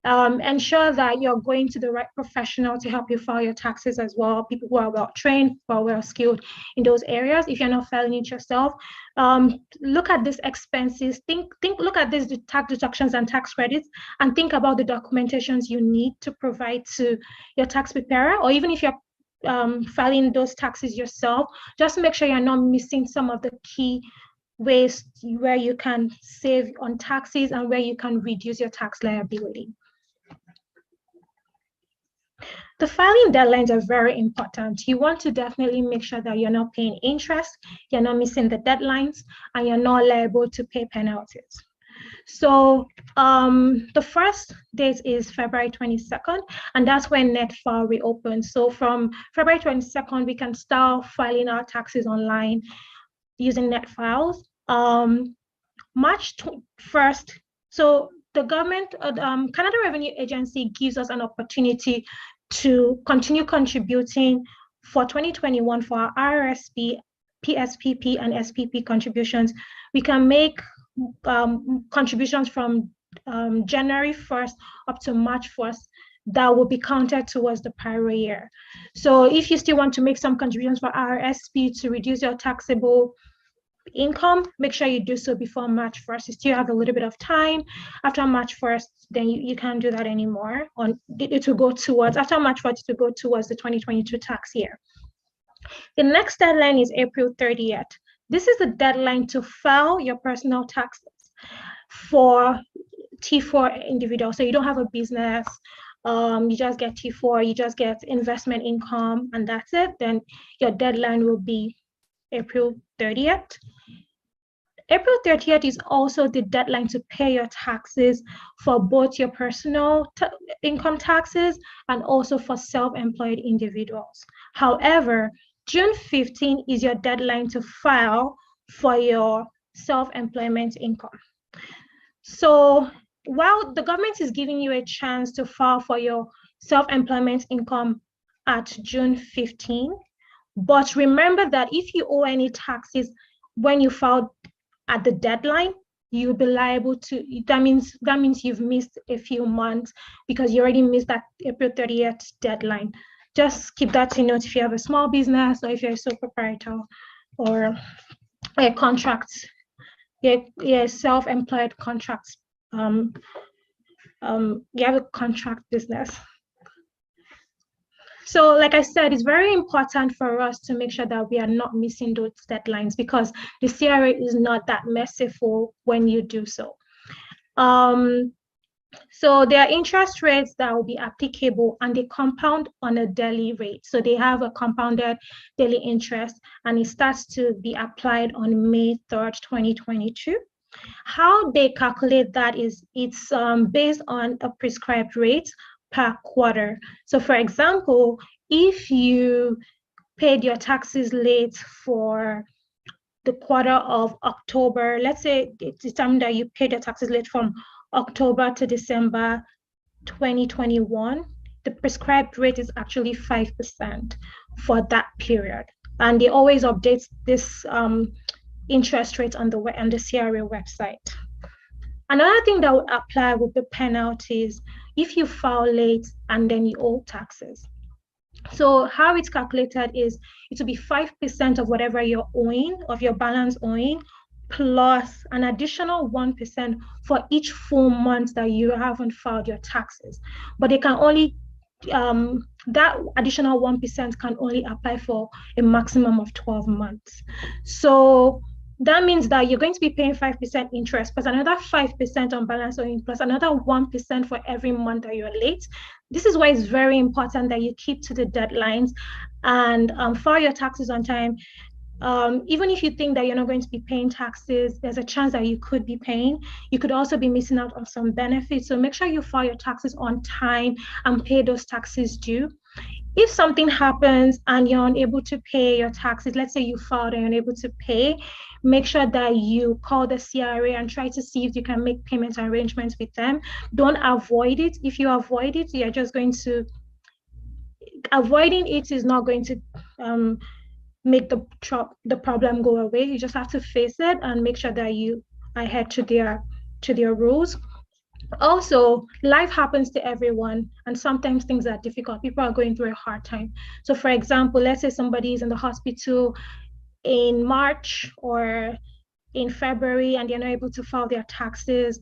Ensure that you're going to the right professional to help you file your taxes as well, people who are well trained, who are well skilled in those areas. If you're not filing it yourself, look at these expenses, look at these tax deductions and tax credits, and think about the documentations you need to provide to your tax preparer. Or even if you're filing those taxes yourself, just make sure you're not missing some of the key ways where you can save on taxes and where you can reduce your tax liability. The filing deadlines are very important. You want to definitely make sure that you're not paying interest, you're not missing the deadlines, and you're not liable to pay penalties. So the first date is February 22nd, and that's when NetFile reopens. So from February 22nd, we can start filing our taxes online using NetFiles. March 1st, so the government, Canada Revenue Agency gives us an opportunity to continue contributing for 2021 for our Rsp, PSPP, and SPP contributions. We can make contributions from January 1st up to March 1st that will be counted towards the prior year. So if you still want to make some contributions for Rsp to reduce your taxable income, make sure you do so before March 1st. You still have a little bit of time. After March 1st, then you can't do that anymore. It will go towards, after March 1st, it will go towards the 2022 tax year. The next deadline is April 30th. This is the deadline to file your personal taxes for T4 individuals. So you don't have a business, you just get T4, you just get investment income, and that's it. Then your deadline will be April 30th. April 30th is also the deadline to pay your taxes for both your personal income taxes and also for self-employed individuals. However, June 15th is your deadline to file for your self-employment income. So while the government is giving you a chance to file for your self-employment income at June 15th, but remember that if you owe any taxes when you filed at the deadline, you'll be liable to, that means you've missed a few months because you already missed that April 30th deadline. Just keep that in note if you have a small business or if you're a sole proprietor or a contract, yeah, self-employed contracts. You have a contract business. So like I said, it's very important for us to make sure that we are not missing those deadlines because the CRA is not that merciful when you do so. So there are interest rates that will be applicable and they compound on a daily rate. So they have a compounded daily interest and it starts to be applied on May 3rd, 2022. How they calculate that is it's based on a prescribed rate per quarter. So for example, if you paid your taxes late for the quarter of October, let's say it's time that you paid your taxes late from October to December 2021, the prescribed rate is actually 5% for that period. And they always update this interest rate on the CRA website. Another thing that would apply would be penalties if you file late and then you owe taxes. So how it's calculated is it will be 5% of whatever you're owing, of your balance owing, plus an additional 1% for each full month that you haven't filed your taxes. But they can only, that additional 1% can only apply for a maximum of 12 months. So that means that you're going to be paying 5% interest, plus another 5% on balance owing, plus another 1% for every month that you're late. This is why it's very important that you keep to the deadlines and file your taxes on time. Even if you think that you're not going to be paying taxes, there's a chance that you could be paying. You could also be missing out on some benefits. So make sure you file your taxes on time and pay those taxes due. If something happens and you're unable to pay your taxes, let's say you filed and you're unable to pay, make sure that you call the CRA and try to see if you can make payment arrangements with them. Don't avoid it. If you avoid it, you're just going to, avoiding it is not going to make the problem go away. You just have to face it and make sure that you adhere to their rules. Also, life happens to everyone, and sometimes things are difficult. People are going through a hard time. So for example, let's say somebody is in the hospital in March or in February and they're not able to file their taxes.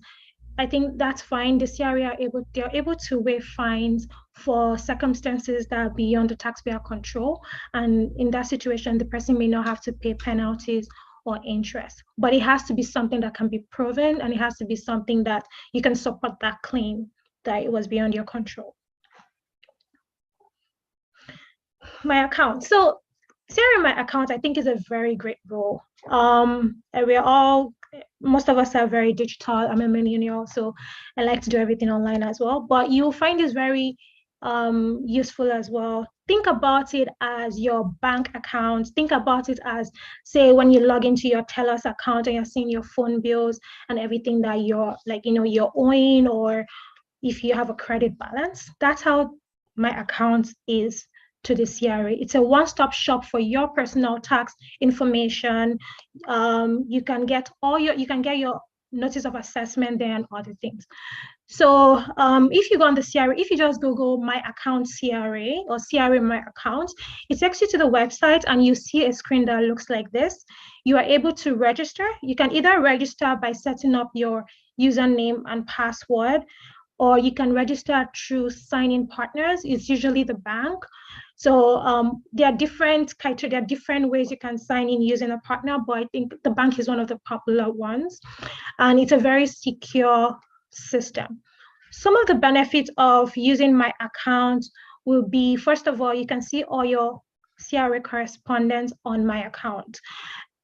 I think that's fine. The CRA they're able to waive fines for circumstances that are beyond the taxpayer control. And in that situation, the person may not have to pay penalties or interest, but it has to be something that can be proven, and it has to be something that you can support that claim that it was beyond your control. My account. So CRA My Account, I think, is a very great role. Most of us are very digital. I'm a millennial, so I like to do everything online as well. But you'll find this very useful as well. Think about it as your bank account. Think about it as, say, when you log into your TELUS account and you're seeing your phone bills and everything that you're you're owing, or if you have a credit balance. That's how My Account is to the CRA. It's a one-stop shop for your personal tax information. You can get your notice of assessment there and other things. So if you go on the CRA, if you just Google My Account CRA or CRA My Account, it takes you to the website and you see a screen that looks like this. You are able to register. You can either register by setting up your username and password, or you can register through sign-in partners. It's usually the bank. So there are different criteria, there are different ways you can sign in using a partner, but I think the bank is one of the popular ones. And it's a very secure system. Some of the benefits of using My Account will be, first of all, you can see all your CRA correspondence on My Account.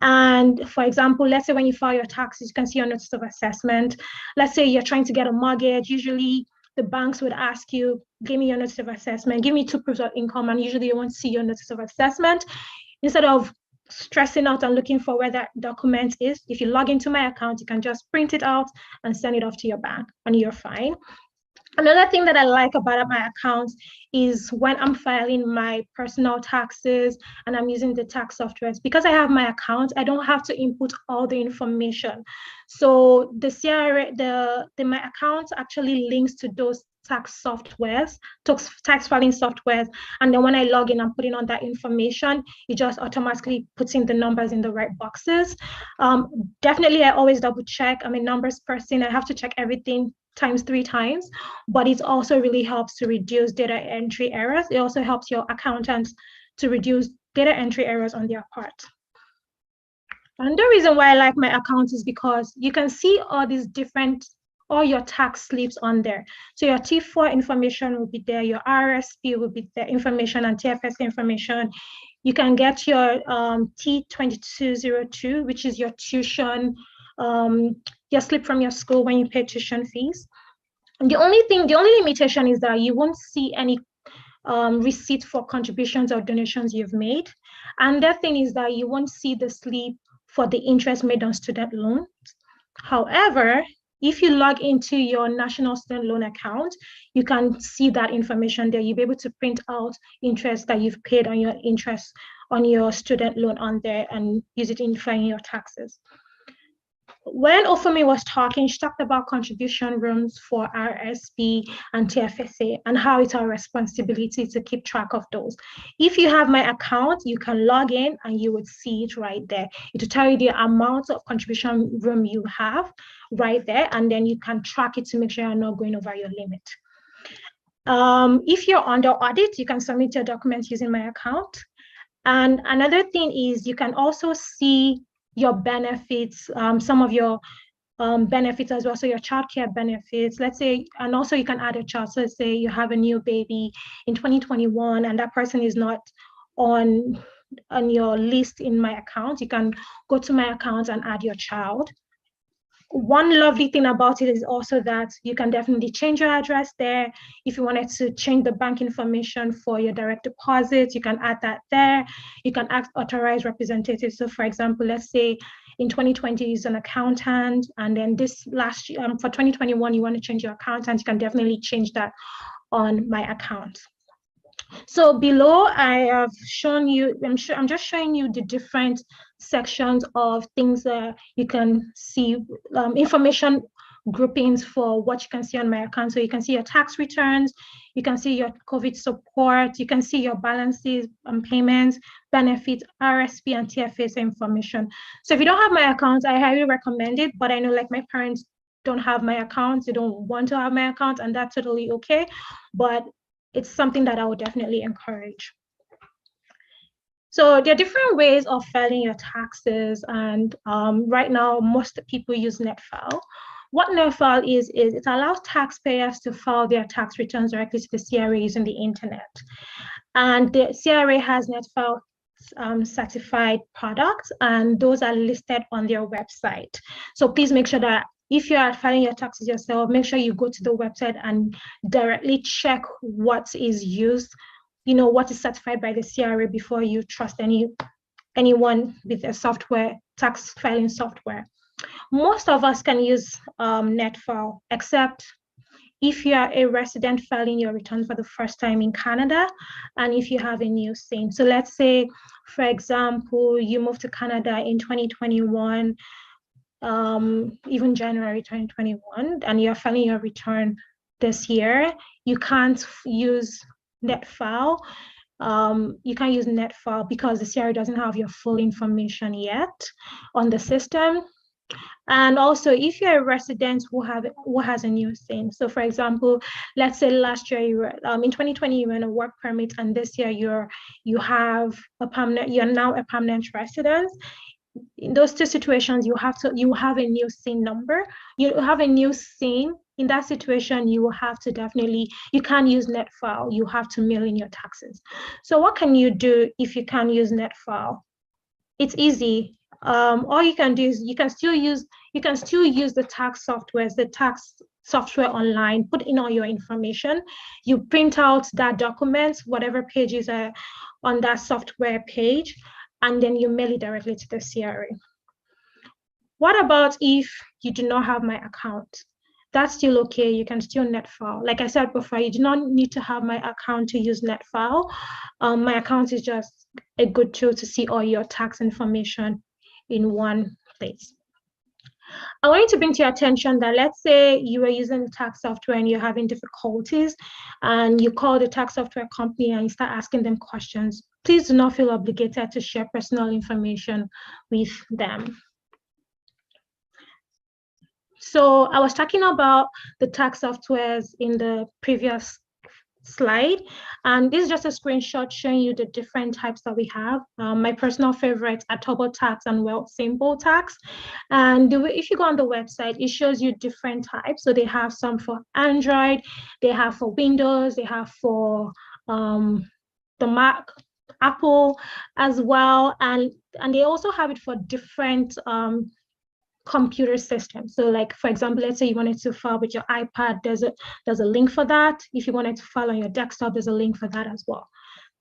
And for example, let's say when you file your taxes, you can see your notice of assessment. Let's say you're trying to get a mortgage. Usually the banks would ask you, give me your notice of assessment, give me 2 proofs of income, and usually you won't see your notice of assessment. Instead of stressing out and looking for where that document is, if you log into My Account, you can just print it out and send it off to your bank and you're fine. Another thing that I like about My Account is when I'm filing my personal taxes and I'm using the tax softwares, because I have My Account, I don't have to input all the information. So the CRA, the My Account actually links to those tax softwares, tax filing softwares. And then when I log in and put in on that information, it just automatically puts in the numbers in the right boxes. Definitely, I always double check. I'm a numbers person. I have to check everything times 3 times, but it also really helps to reduce data entry errors. It also helps your accountants to reduce data entry errors on their part. And the reason why I like My Account is because you can see all your tax slips on there. So your T4 information will be there, your Rsp will be there, information, and TFS information. You can get your T2202, which is your tuition, your slip from your school when you pay tuition fees. And the only limitation is that you won't see any receipt for contributions or donations you've made. And the thing is that you won't see the slip for the interest made on student loans. However, if you log into your national student loan account, you can see that information there. You'll be able to print out interest that you've paid on your interest on your student loan on there and use it in filing your taxes. When Ofumi was talking, she talked about contribution rooms for Rsp and TFSA and how it's our responsibility to keep track of those. If you have my account, you can log in and you would see it right there. It will tell you the amount of contribution room you have right there, and then you can track it to make sure you're not going over your limit. If you're under audit, you can submit your documents using my account. And another thing is you can also see your benefits, some of your benefits as well, so your childcare benefits, let's say, and also you can add a child. So let's say you have a new baby in 2021 and that person is not on your list in my account, you can go to my account and add your child. One lovely thing about it is also that you can definitely change your address there. If you wanted to change the bank information for your direct deposit, you can add that there. You can add authorized representatives. So for example, let's say in 2020 is an accountant, and then this last year, for 2021, you want to change your accountant, you can definitely change that on my account. So below, I have shown you, I'm just showing you the different sections of things that you can see, information groupings for what you can see on my account. So you can see your tax returns, you can see your COVID support, you can see your balances and payments, benefits, Rsp and TFSA information. So if you don't have my account, I highly recommend it, but I know like my parents don't have my account, they don't want to have my account, and that's totally okay. But it's something that I would definitely encourage. So there are different ways of filing your taxes, and right now most people use NetFile. What NetFile is it allows taxpayers to file their tax returns directly to the CRA using the internet. And the CRA has NetFile certified products, and those are listed on their website. So please make sure that if you are filing your taxes yourself, make sure you go to the website and directly check what is used, what is certified by the CRA before you trust anyone with a software, tax filing software. Most of us can use NetFile, except if you are a resident filing your return for the first time in Canada, and if you have a new SIN. So let's say, for example, you moved to Canada in 2021, even January 2021, and you're filing your return this year, you can't use NetFile. You can't use NetFile because the CRA doesn't have your full information yet on the system. And also, if you're a resident who has a new SIN, so for example, let's say last year you were in 2020 you were in a work permit, and this year you're now a permanent resident. In those two situations, you have a new SIN number. You have a new SIN. In that situation, you can't use NetFile. You have to mail in your taxes. So what can you do if you can't use NetFile? It's easy. All you can do is you can still use the tax software, online, put in all your information. You print out that document, whatever pages are on that software page, and then you mail it directly to the CRA. What about if you do not have my account? That's still okay, you can still NetFile. Like I said before, you do not need to have my account to use NetFile. My account is just a good tool to see all your tax information in one place. I want you to bring to your attention that let's say you are using the tax software and you're having difficulties, and you call the tax software company and you start asking them questions. Please do not feel obligated to share personal information with them. So I was talking about the tax softwares in the previous slide, and this is just a screenshot showing you the different types that we have. My personal favorites are TurboTax and Wealthsimple Tax. And if you go on the website, it shows you different types. So they have some for Android, they have for Windows, they have for the Mac, Apple as well, and they also have it for different computer system. So like, for example, let's say you wanted to file with your iPad, there's a link for that. If you wanted to file on your desktop, there's a link for that as well.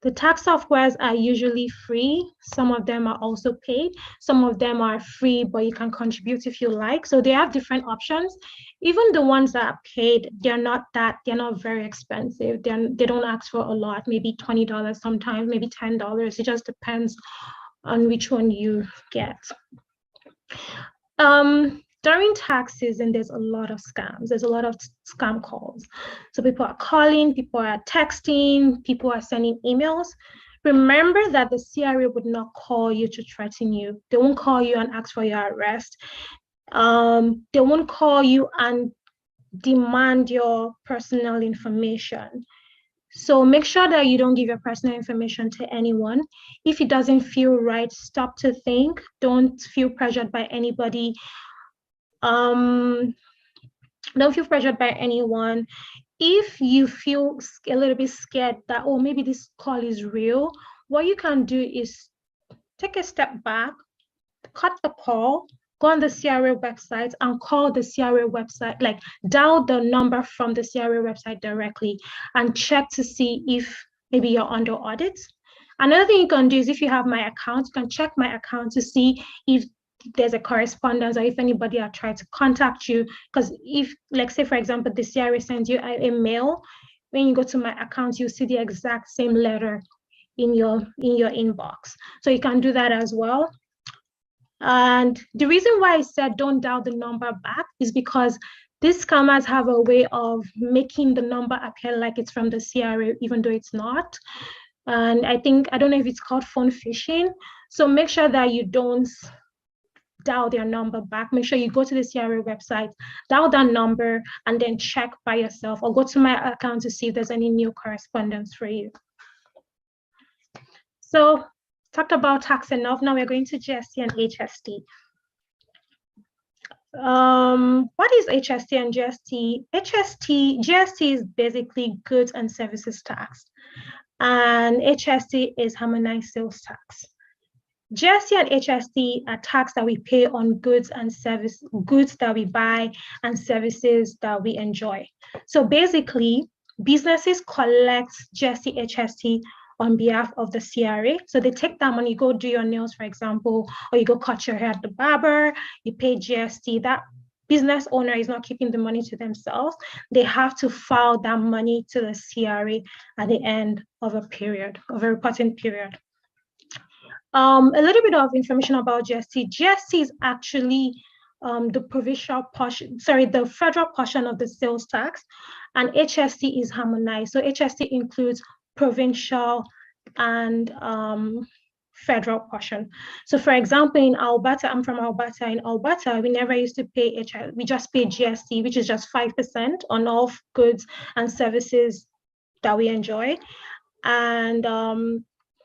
The tax softwares are usually free. Some of them are also paid. Some of them are free, but you can contribute if you like. So they have different options. Even the ones that are paid, they're not very expensive. They don't ask for a lot, maybe $20 sometimes, maybe $10. It just depends on which one you get. During tax season, there's a lot of scams. There's a lot of scam calls. So people are calling, people are texting, people are sending emails. Remember that the CRA would not call you to threaten you. They won't call you and ask for your arrest. They won't call you and demand your personal information. So make sure that you don't give your personal information to anyone. If it doesn't feel right, stop to think. Don't feel pressured by anybody. Don't feel pressured by anyone. If you feel a little bit scared that, oh, maybe this call is real, what you can do is take a step back, cut the call, go on the CRA website and call the CRA website, like dial the number from the CRA website directly and check to see if maybe you're under audit. Another thing you can do is, if you have my account, you can check my account to see if there's a correspondence or if anybody had tried to contact you. Because if, like, say, for example, the CRA sends you a mail, when you go to my account, you see the exact same letter in your inbox. So you can do that as well. And the reason why I said don't dial the number back is because these scammers have a way of making the number appear like it's from the CRA, even though it's not. And I don't know if it's called phone phishing. So make sure that you don't dial their number back. Make sure you go to the CRA website, dial that number, and then check by yourself, or go to my account to see if there's any new correspondence for you. So talked about tax enough. Now we're going to Gsc and Hst. What is Hst and Gst? Gst is basically goods and services tax, and Hst is harmonized sales tax. Gsc and Hst are tax that we pay on goods that we buy and services that we enjoy. So basically, businesses collect Gsc, Hst on behalf of the CRA. So they take that money, you go do your nails, for example, or you go cut your hair at the barber, you pay GST. That business owner is not keeping the money to themselves. They have to file that money to the CRA at the end of a reporting period. A little bit of information about GST. GST is actually the provincial portion, the federal portion of the sales tax, and HST is harmonized. So HST includes provincial and federal portion. So for example, in Alberta, I'm from Alberta. In Alberta, we never used to pay we just pay GST, which is just 5% on all goods and services that we enjoy. And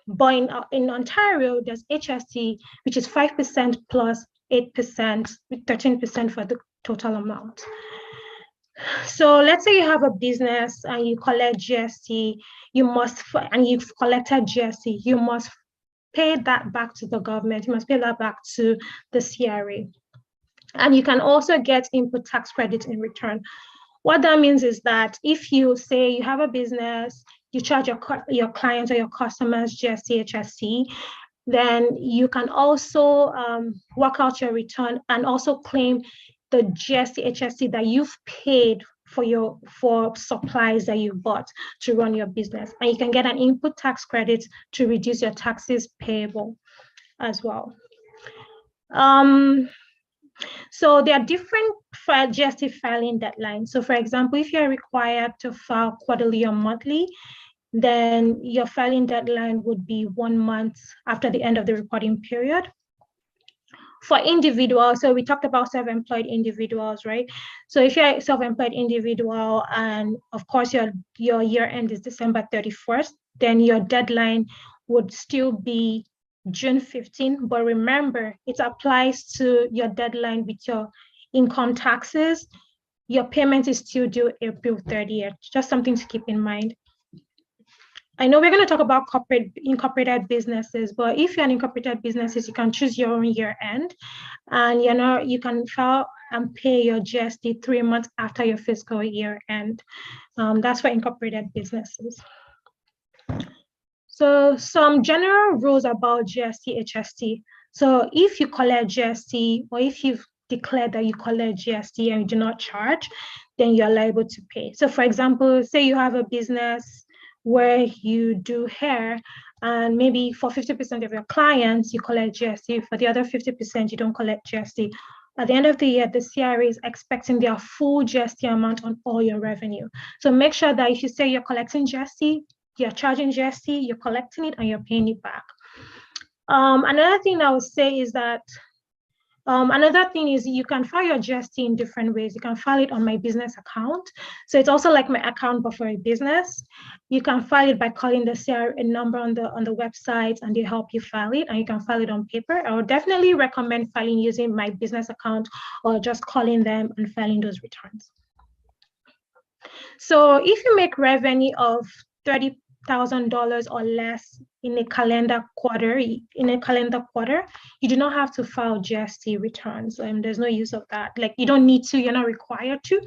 but in Ontario, there's HST, which is 5% plus 8%, 13% for the total amount. So let's say you have a business and you collect GST, and you've collected GST, you must pay that back to the government. You must pay that back to the CRA. And you can also get input tax credit in return. What that means is that if you say you have a business, you charge your clients or your customers GST, HST, then you can also work out your return and also claim the GST, HST that you've paid for supplies that you bought to run your business. And you can get an input tax credit to reduce your taxes payable as well. So there are different GST filing deadlines. So for example, if you're required to file quarterly or monthly, then your filing deadline would be 1 month after the end of the reporting period. For individuals, so we talked about self-employed individuals, right? So if you're a self-employed individual and of course your year end is December 31st, then your deadline would still be June 15, but remember, it applies to your deadline with your income taxes. Your payment is still due April 30th, just something to keep in mind. I know we're going to talk about incorporated businesses, but if you're an incorporated businesses, you can choose your own year end, and you can file and pay your GST 3 months after your fiscal year end. That's for incorporated businesses. So some general rules about Gst Hst. So if you collect GST, or if you've declared that you collect GST and you do not charge, then you're liable to pay. So for example, say you have a business where you do hair, and maybe for 50% of your clients, you collect GST. For the other 50%, you don't collect GST. At the end of the year, the CRA is expecting their full GST amount on all your revenue. So make sure that if you say you're collecting GST, you're charging GST, you're collecting it, and you're paying it back. Another thing I would say is that you can file your GST in different ways. You can file it on my business account. So it's also like my account, but for a business. You can file it by calling the CRA number on the website, and they help you file it, and you can file it on paper. I would definitely recommend filing using my business account, or just calling them and filing those returns. So if you make revenue of $30,000 or less in a calendar quarter, you do not have to file GST returns. There's no use of that. Like, you don't need to, you're not required to.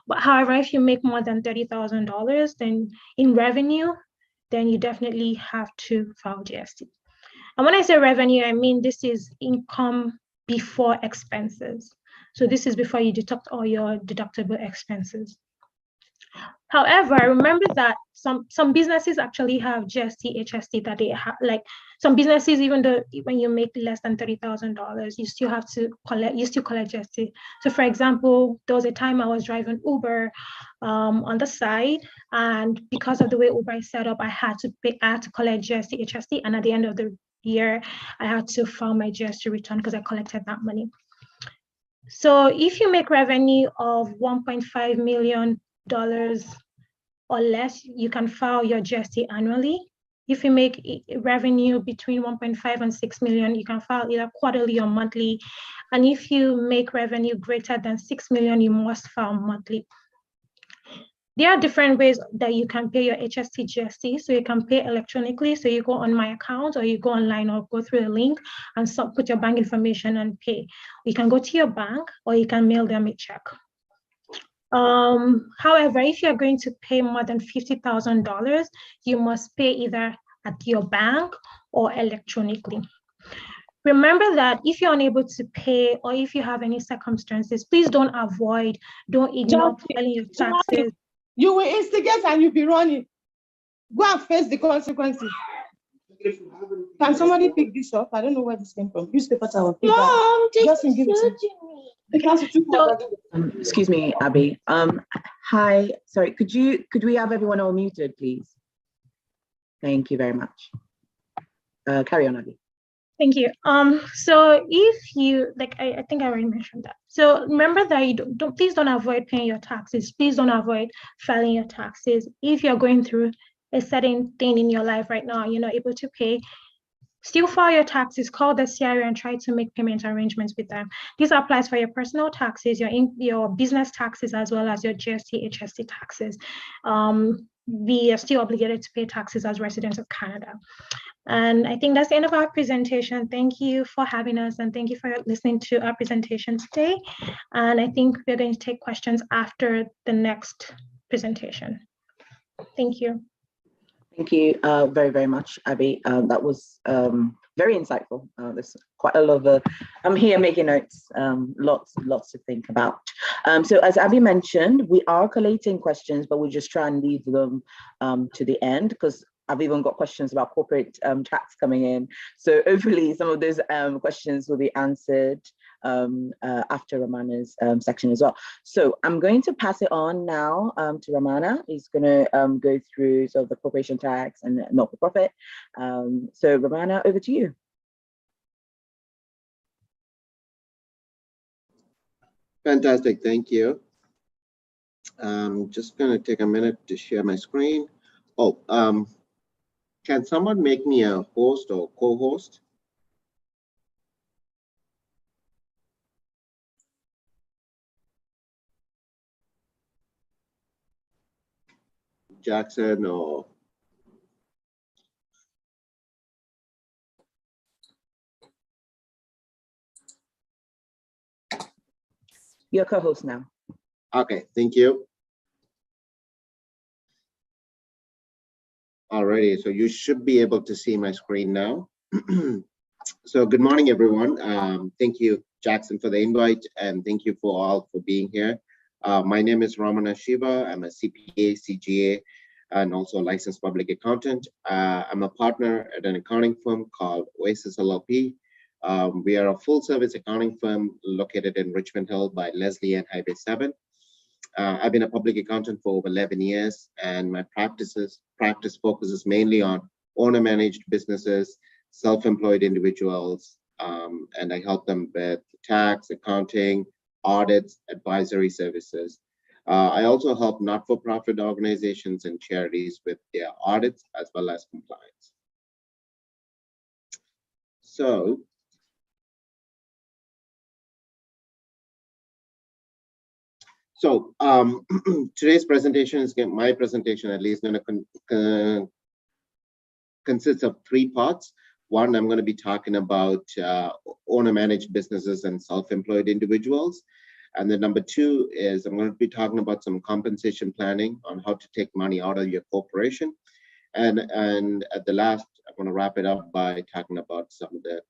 But however, if you make more than $30,000 then in revenue, then you definitely have to file GST. And when I say revenue, I mean this is income before expenses. So this is before you deduct all your deductible expenses. However, I remember that some businesses actually have Gst Hst that they have, like some businesses, even though when you make less than $30,000, you still collect Gst. So for example, there was a time I was driving Uber on the side, and because of the way Uber is set up, I had to collect Gst Hst, and at the end of the year, I had to file my GST return because I collected that money. So if you make revenue of $1.5 million or less, you can file your GST annually. If you make revenue between 1.5 and 6 million, you can file either quarterly or monthly. And if you make revenue greater than 6 million, you must file monthly. There are different ways that you can pay your HST GST. So you can pay electronically. So you go on my account, or you go online, or go through a link and put your bank information and pay. You can go to your bank, or you can mail them a check. However, if you're going to pay more than $50,000, you must pay either at your bank or electronically. Remember that if you're unable to pay, or if you have any circumstances, please don't ignore filing your taxes. You will instigate and you'll be running. Go and face the consequences. Can somebody pick this up? I don't know where this came from. Newspaper towel. No, just give it to me. Excuse me, Abby. Hi, sorry, could we have everyone all muted, please? Thank you very much. Carry on, Abby. Thank you. So if you, I think I already mentioned that. So remember that please don't avoid paying your taxes. Please don't avoid filing your taxes. If you're going through a certain thing in your life right now, you're not able to pay, still file your taxes, call the CRA and try to make payment arrangements with them. This applies for your personal taxes, your business taxes, as well as your Gst Hst taxes. We are still obligated to pay taxes as residents of Canada. And I think that's the end of our presentation. Thank you for having us, and thank you for listening to our presentation today. And I think we're going to take questions after the next presentation. Thank you. Thank you very, very much, Abby. That was very insightful. There's quite a lot of, I'm here making notes, lots to think about. So as Abby mentioned, we are collating questions, but we'll just try and leave them to the end, because I've even got questions about corporate tax coming in. So hopefully some of those questions will be answered after Ramana's section as well. So I'm going to pass it on now to Ramana. He's going to go through sort of the corporation tax and not-for-profit. So Ramana, over to you. Fantastic, thank you. I'm just going to take a minute to share my screen. Oh, can someone make me a host or co-host? Jackson or You're co-host now. Okay, thank you. Alrighty, so you should be able to see my screen now. So good morning, everyone. Thank you, Jackson, for the invite, and thank you for all for being here. My name is Ramana Shiva. I'm a CPA, CGA, and also a licensed public accountant. I'm a partner at an accounting firm called Oasis LLP. We are a full-service accounting firm located in Richmond Hill by Leslie and Highway 7. I've been a public accountant for over 11 years, and my practice focuses mainly on owner-managed businesses, self-employed individuals, and I help them with tax, accounting, audits, advisory services. I also help not-for-profit organizations and charities with their audits as well as compliance. So, today's presentation is my presentation, at least, going to consist of 3 parts. One, I'm going to be talking about owner-managed businesses and self-employed individuals. And then number 2 is I'm going to be talking about some compensation planning on how to take money out of your corporation. And at the last, I'm going to wrap it up by talking about some of the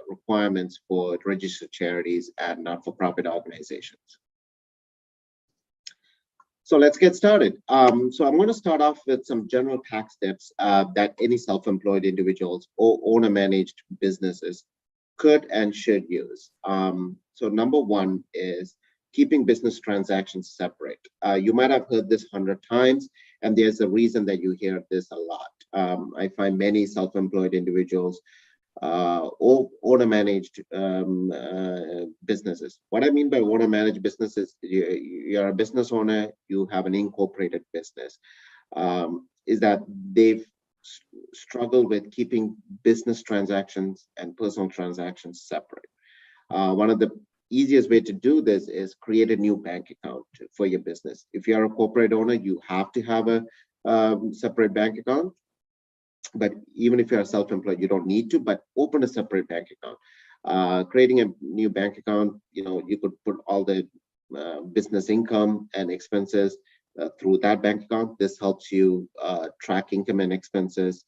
requirements for registered charities and not-for-profit organizations. So let's get started. So I'm going to start off with some general tax tips that any self-employed individuals or owner-managed businesses could and should use. So number 1 is keeping business transactions separate. You might have heard this 100 times, and there's a reason that you hear this a lot. I find many self-employed individuals or owner-managed businesses. What I mean by owner-managed businesses, you're a business owner, you have an incorporated business, is that they've struggled with keeping business transactions and personal transactions separate. One of the easiest way to do this is create a new bank account for your business. If you're a corporate owner, you have to have a separate bank account. But even if you're self-employed, you don't need to, but open a separate bank account. Creating a new bank account, you could put all the business income and expenses through that bank account. This helps you track income and expenses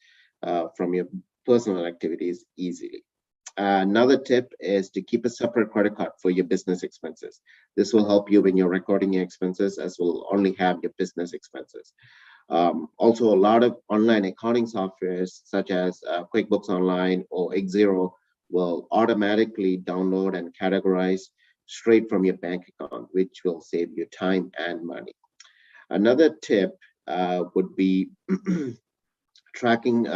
from your personal activities easily. Another tip is to keep a separate credit card for your business expenses. This will help you when you're recording your expenses, as will only have your business expenses. Also, a lot of online accounting softwares such as QuickBooks Online or Xero will automatically download and categorize straight from your bank account, which will save you time and money. Another tip would be tracking.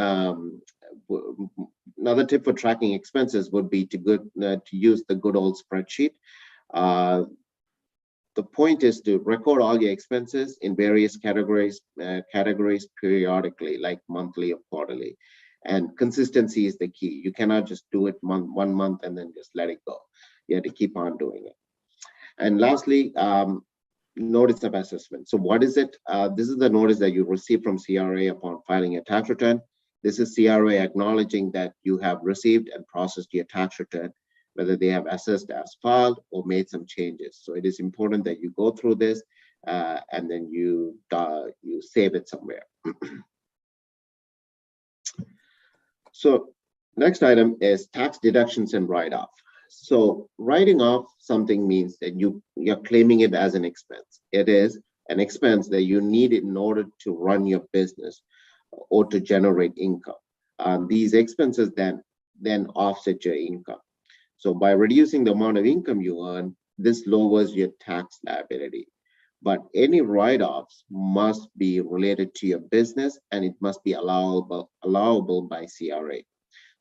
Another tip for tracking expenses would be to use the good old spreadsheet. The point is to record all your expenses in various categories periodically, like monthly or quarterly. And consistency is the key. You cannot just do it one month and then just let it go. You have to keep on doing it. And lastly, notice of assessment. So what is it? This is the notice that you receive from CRA upon filing a tax return. This is CRA acknowledging that you have received and processed your tax return, whether they have assessed as filed or made some changes. So it is important that you go through this and then you save it somewhere. So next item is tax deductions and write-off. So writing off something means that you're claiming it as an expense. It is an expense that you need in order to run your business or to generate income. These expenses then offset your income. So by reducing the amount of income you earn, this lowers your tax liability. But any write-offs must be related to your business, and it must be allowable by CRA.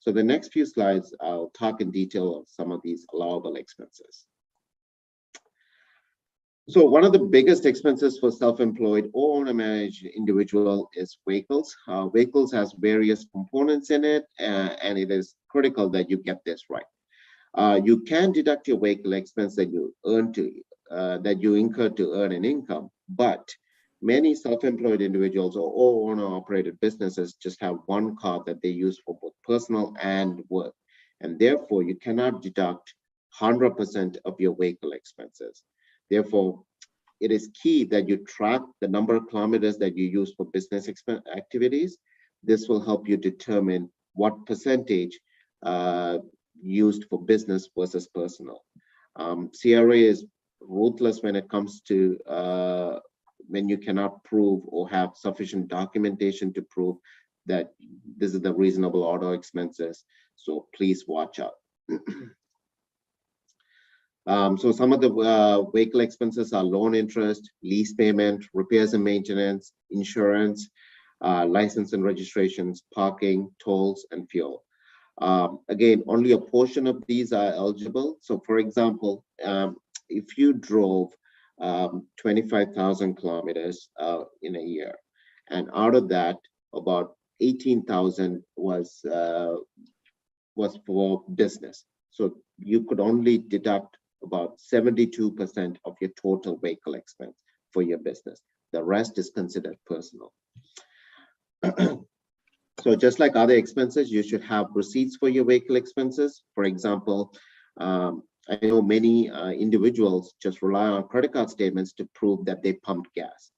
So the next few slides, I'll talk in detail of some of these allowable expenses. So one of the biggest expenses for self-employed or owner-managed individual is vehicles. Vehicles has various components in it, and it is critical that you get this right. You can deduct your vehicle expense that you incur to earn an income, but many self-employed individuals or owner-operated businesses just have one car that they use for both personal and work, and therefore you cannot deduct 100% of your vehicle expenses. Therefore, it is key that you track the number of kilometers that you use for business activities. This will help you determine what percentage used for business versus personal. CRA is ruthless when it comes to when you cannot prove or have sufficient documentation to prove that this is the reasonable auto expenses. So please watch out. So some of the vehicle expenses are loan interest, lease payment, repairs and maintenance, insurance, license and registrations, parking, tolls, and fuel. Again, only a portion of these are eligible. So for example, if you drove 25,000 kilometers in a year, and out of that, about 18,000 was for business. So you could only deduct about 72% of your total vehicle expense for your business. The rest is considered personal. So just like other expenses, you should have receipts for your vehicle expenses. For example, I know many individuals just rely on credit card statements to prove that they pumped gas.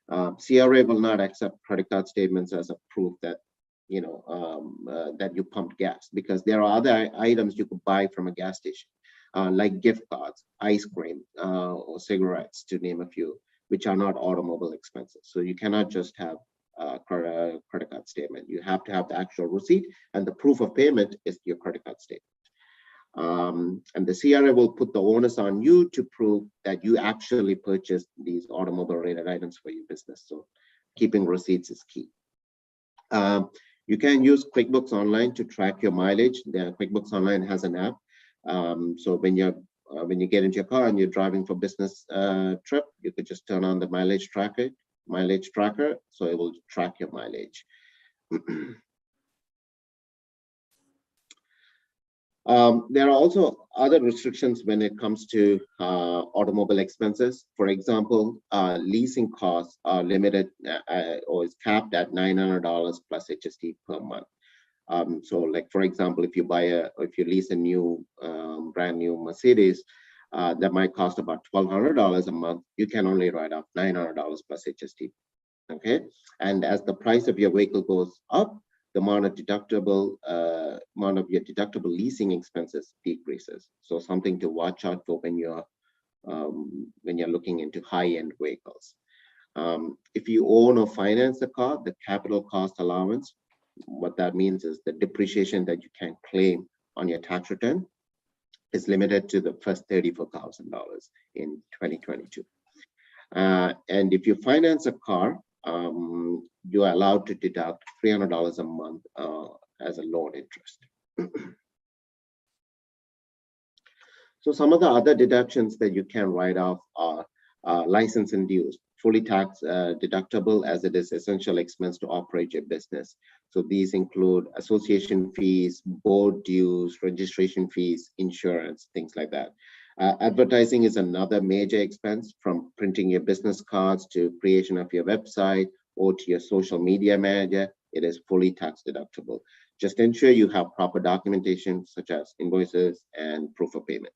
CRA will not accept credit card statements as a proof that that you pumped gas, because there are other items you could buy from a gas station, like gift cards, ice cream, or cigarettes, to name a few, which are not automobile expenses. So you cannot just have a credit card statement. You have to have the actual receipt, and the proof of payment is your credit card statement. And the CRA will put the onus on you to prove that you actually purchased these automobile related items for your business. So keeping receipts is key. You can use QuickBooks Online to track your mileage. The QuickBooks Online has an app. So when you get into your car and you're driving for business trip, you could just turn on the mileage tracker, so it will track your mileage. There are also other restrictions when it comes to automobile expenses. For example, leasing costs are limited or is capped at $900 plus HST per month. So like, for example, if you lease a new brand new Mercedes, that might cost about $1,200 a month. You can only write off $900 plus HST. Okay, and as the price of your vehicle goes up, the amount of your deductible leasing expenses decreases. So something to watch out for when you're looking into high-end vehicles. If you own or finance a car, the capital cost allowance, what that means is the depreciation that you can claim on your tax return is limited to the first $34,000 in 2022. And if you finance a car, you're allowed to deduct $300 a month as a loan interest. So some of the other deductions that you can write off are license and dues, fully tax deductible, as it is essential expense to operate your business. So these include association fees, board dues, registration fees, insurance, things like that. Advertising is another major expense, from printing your business cards to creation of your website or to your social media manager. It is fully tax deductible. Just ensure you have proper documentation such as invoices and proof of payment.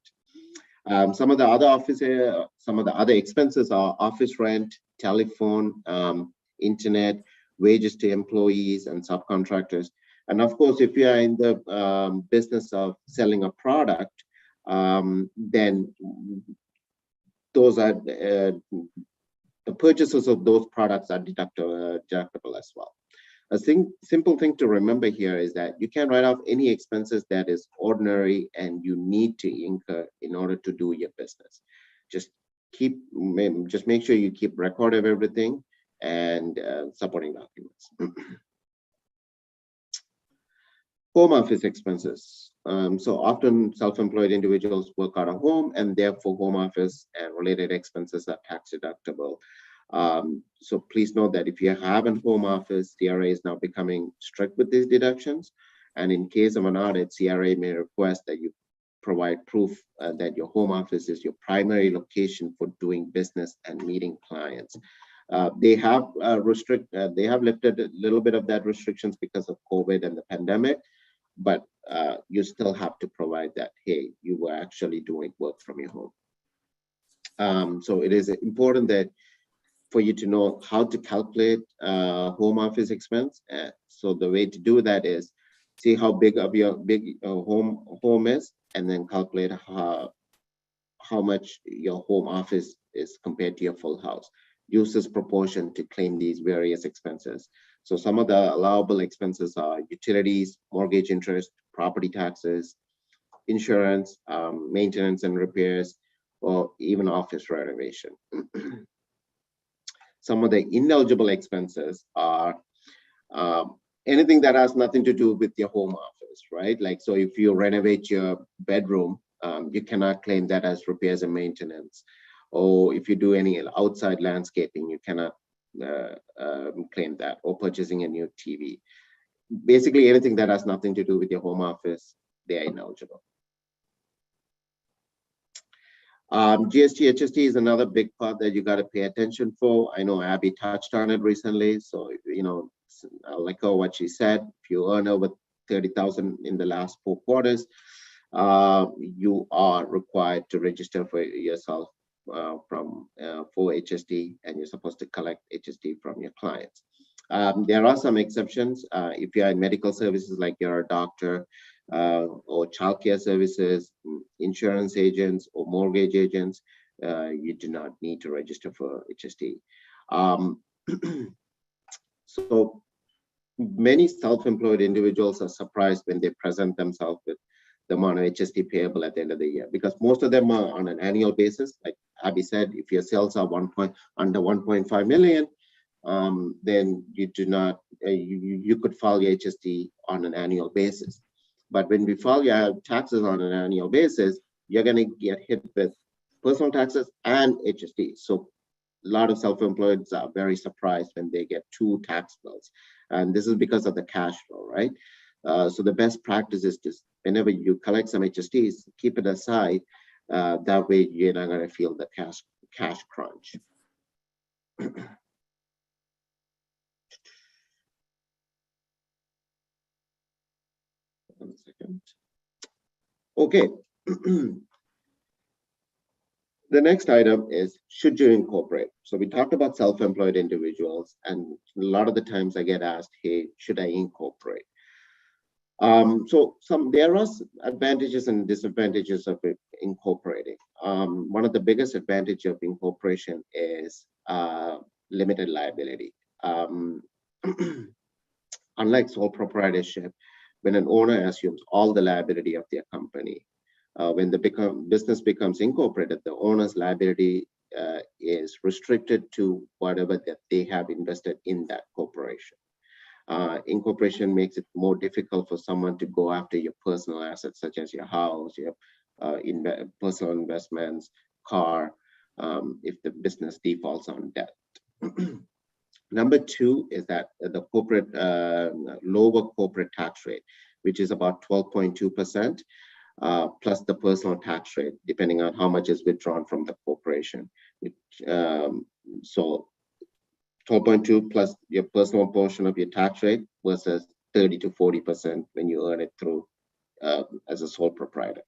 Some of the other expenses are office rent, telephone, internet, wages to employees and subcontractors. And of course, if you are in the business of selling a product, then those are the purchases of those products are deductible as well. A simple thing to remember here is that you can write off any expenses that is ordinary and you need to incur in order to do your business. Just make sure you keep record of everything and supporting documents. Home office expenses. So often self-employed individuals work out of home, and therefore home office and related expenses are tax deductible. So please note that if you have a home office, CRA is now becoming strict with these deductions. And in case of an audit, CRA may request that you provide proof that your home office is your primary location for doing business and meeting clients. They have lifted a little bit of that restrictions because of COVID and the pandemic, but you still have to provide that, hey, you were actually doing work from your home. So it is important that for you to know how to calculate home office expense. So the way to do that is see how big of your home is, and then calculate how much your home office is compared to your full house. Use this proportion to claim these various expenses. So some of the allowable expenses are utilities, mortgage interest, property taxes, insurance, maintenance and repairs, or even office renovation. Some of the ineligible expenses are anything that has nothing to do with your home office, right? Like, so if you renovate your bedroom, you cannot claim that as repairs and maintenance. Or if you do any outside landscaping, you cannot claim that, or purchasing a new TV. Basically, anything that has nothing to do with your home office, they are ineligible. GST, HST is another big part that you got to pay attention for. I know Abby touched on it recently, so I'll echo what she said. If you earn over 30,000 in the last 4 quarters, you are required to register for yourself for HST, and you're supposed to collect HST from your clients. There are some exceptions. If you're in medical services, like you're a doctor, or childcare services, insurance agents, or mortgage agents, you do not need to register for HST. So many self-employed individuals are surprised when they present themselves with the amount of HST payable at the end of the year, because most of them are on an annual basis. Like Abby said, if your sales are under 1.5 million, then you do not, you could file your HST on an annual basis. But when we file your taxes on an annual basis, you're going to get hit with personal taxes and HST. So a lot of self-employeds are very surprised when they get 2 tax bills. And this is because of the cash flow, right? So the best practice is just whenever you collect some HSTs, keep it aside. That way you're not going to feel the cash crunch. One second. Okay. The next item is, should you incorporate? So we talked about self-employed individuals, and a lot of the times I get asked, hey, should I incorporate? So there are advantages and disadvantages of incorporating. One of the biggest advantages of incorporation is limited liability. Unlike sole proprietorship, when an owner assumes all the liability of their company, when the business becomes incorporated, the owner's liability is restricted to whatever that they have invested in that corporation. Incorporation makes it more difficult for someone to go after your personal assets, such as your house, your personal investments, car, if the business defaults on debt. Number 2 is that the lower corporate tax rate, which is about 12.2%, plus the personal tax rate, depending on how much is withdrawn from the corporation. So 12.2 plus your personal portion of your tax rate versus 30 to 40% when you earn it through as a sole proprietor.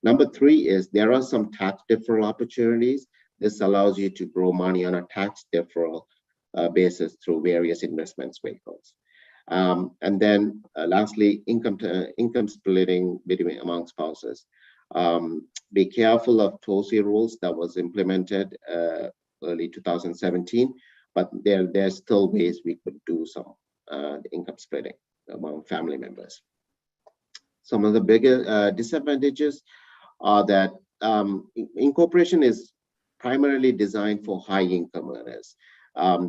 Number 3 is there are some tax deferral opportunities. This allows you to grow money on a tax deferral basis through various investments vehicles. And then lastly, income splitting among spouses. Be careful of TOSI rules that was implemented early 2017, but there are still ways we could do some income splitting among family members. Some of the bigger disadvantages are that incorporation is primarily designed for high income earners.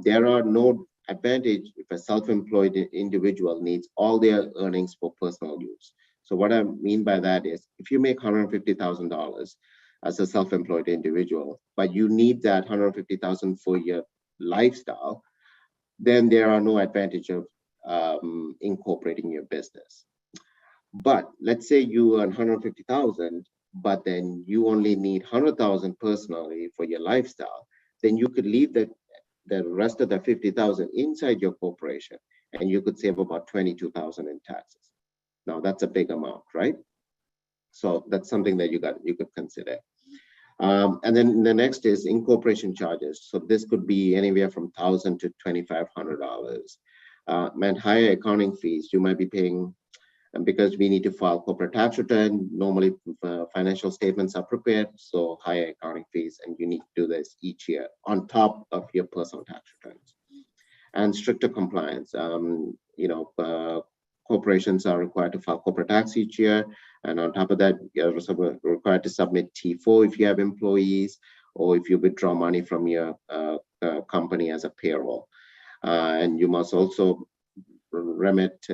There are no advantage if a self-employed individual needs all their earnings for personal use. So what I mean by that is, if you make $150,000 as a self-employed individual, but you need that $150,000 for your lifestyle, then there are no advantage of incorporating your business. But let's say you earn $150,000, but then you only need $100,000 personally for your lifestyle, then you could leave the rest of the $50,000 inside your corporation, and you could save about $22,000 in taxes. Now that's a big amount, right? So that's something that you could consider. And then the next is incorporation charges. So this could be anywhere from $1,000 to $2,500. And higher accounting fees you might be paying, and because we need to file corporate tax return, normally financial statements are prepared, so higher accounting fees, and you need to do this each year on top of your personal tax returns. And stricter compliance. Corporations are required to file corporate tax each year, and on top of that, you're required to submit T4 if you have employees, or if you withdraw money from your company as a payroll. And you must also remit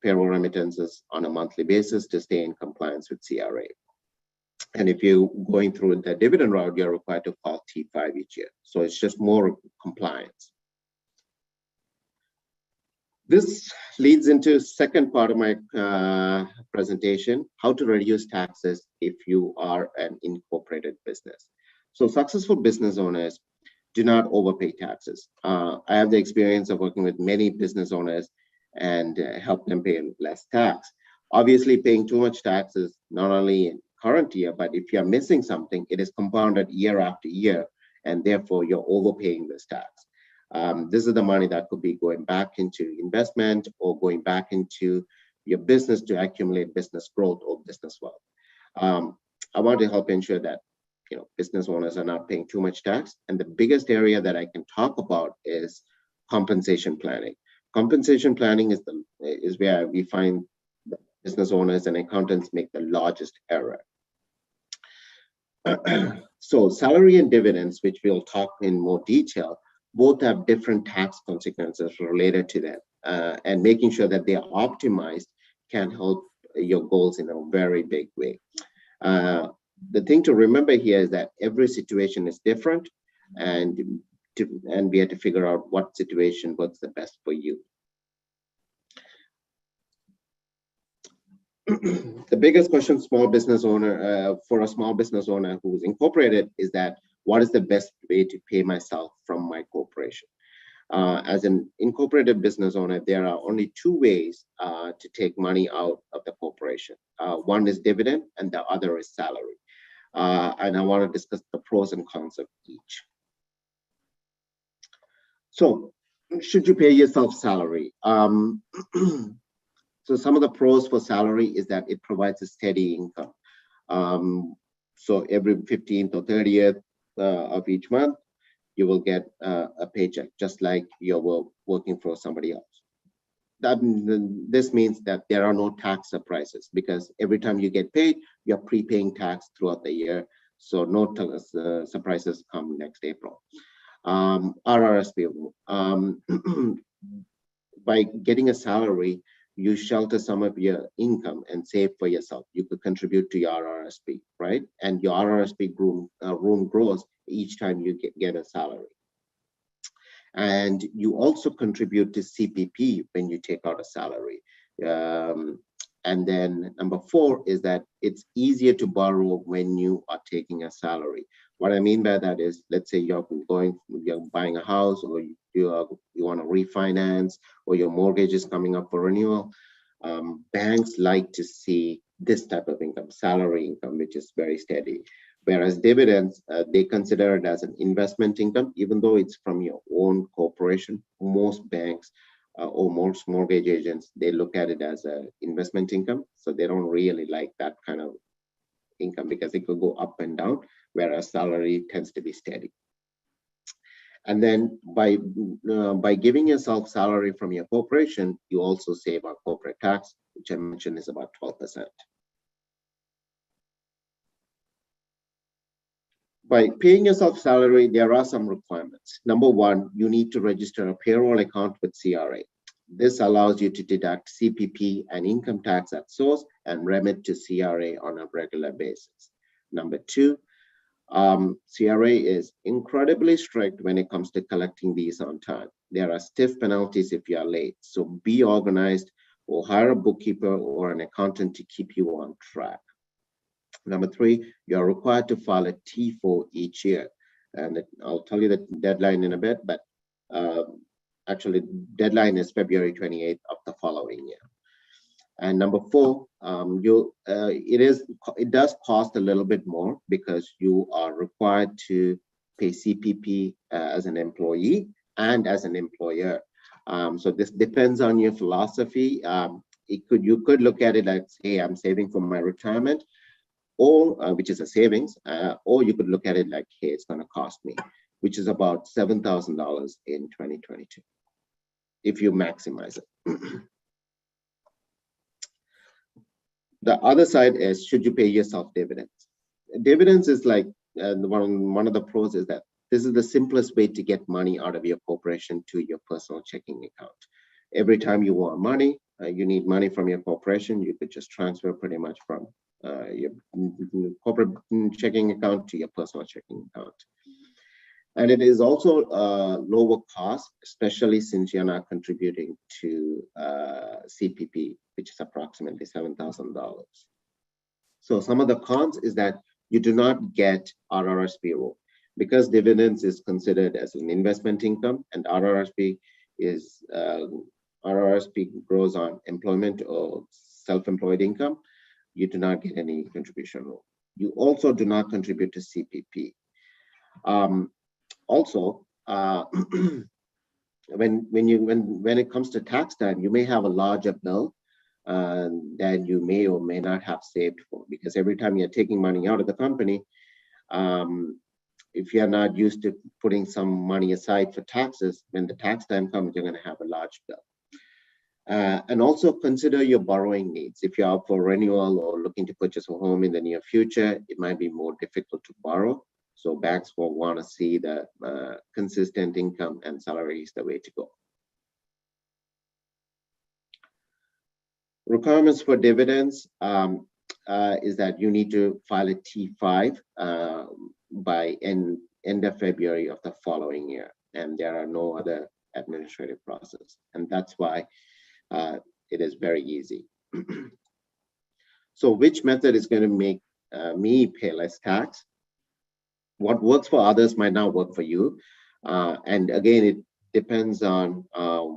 payroll remittances on a monthly basis to stay in compliance with CRA. And if you're going through the dividend route, you're required to file T5 each year. So it's just more compliance. This leads into second part of my presentation, how to reduce taxes if you are an incorporated business. So successful business owners do not overpay taxes. I have the experience of working with many business owners and help them pay less tax. Obviously, paying too much taxes, not only in current year, but if you're missing something, it is compounded year after year, and therefore you're overpaying this tax. This is the money that could be going back into investment or going back into your business to accumulate business growth or business wealth. I want to help ensure that business owners are not paying too much tax. And the biggest area that I can talk about is compensation planning. Compensation planning is where we find that business owners and accountants make the largest error. So salary and dividends, which we'll talk in more detail, both have different tax consequences related to that, and making sure that they are optimized can help your goals in a very big way. The thing to remember here is that every situation is different, and we have to figure out what situation works the best for you. The biggest question for a small business owner who's incorporated is that, what is the best way to pay myself from my corporation? As an incorporated business owner, there are only two ways to take money out of the corporation. One is dividend and the other is salary. And I want to discuss the pros and cons of each. So, should you pay yourself salary? So some of the pros for salary is that it provides a steady income. So every 15th or 30th of each month, you will get a paycheck, just like you're working for somebody else. This means that there are no tax surprises, because every time you get paid, you're prepaying tax throughout the year. So no surprises come next April. Rrsp. By getting a salary, you shelter some of your income and save for yourself. You could contribute to your Rrsp, right? And your Rrsp room grows each time you get a salary. And you also contribute to CPP when you take out a salary. And then number 4 is that it's easier to borrow when you are taking a salary. What I mean by that is, let's say you're buying a house, or you want to refinance, or your mortgage is coming up for renewal. Banks like to see this type of income, salary income, which is very steady. Whereas dividends, they consider it as an investment income, even though it's from your own corporation. Most banks or most mortgage agents, they look at it as an investment income. So they don't really like that kind of income, because it could go up and down, whereas salary tends to be steady. And then by giving yourself salary from your corporation, you also save on corporate tax, which I mentioned is about 12%. By paying yourself salary, there are some requirements. Number 1, you need to register a payroll account with CRA. This allows you to deduct CPP and income tax at source and remit to CRA on a regular basis. Number 2, CRA is incredibly strict when it comes to collecting these on time. There are stiff penalties if you are late. So be organized, or hire a bookkeeper or an accountant to keep you on track. Number 3, you're required to file a T4 each year. And I'll tell you the deadline in a bit, but actually deadline is February 28th of the following year. And number 4, it does cost a little bit more because you are required to pay CPP as an employee and as an employer. So this depends on your philosophy. You could look at it like, hey, I'm saving for my retirement, or which is a savings, or you could look at it like, hey, it's going to cost me, which is about $7,000 in 2022 if you maximize it. The other side is, should you pay yourself dividends? Dividends is like one of the pros is that this is the simplest way to get money out of your corporation to your personal checking account. Every time you want money, you need money from your corporation, you could just transfer pretty much from your corporate checking account to your personal checking account. And it is also lower cost, especially since you're not contributing to CPP, which is approximately $7,000. So some of the cons is that you do not get Rrsp rule because dividends is considered as an investment income, and Rrsp grows on employment or self-employed income. You do not get any contribution rule. You also do not contribute to CPP. Also, when it comes to tax time, you may have a larger bill that you may or may not have saved for, because every time you're taking money out of the company, if you're not used to putting some money aside for taxes, when the tax time comes, you're going to have a large bill. And also consider your borrowing needs. If you're up for renewal or looking to purchase a home in the near future, it might be more difficult to borrow. So banks will want to see the consistent income, and salary is the way to go. Requirements for dividends is that you need to file a T5 by end of February of the following year, and there are no other administrative process, and that's why it is very easy. So which method is going to make me pay less tax? What works for others might not work for you. And again, it depends on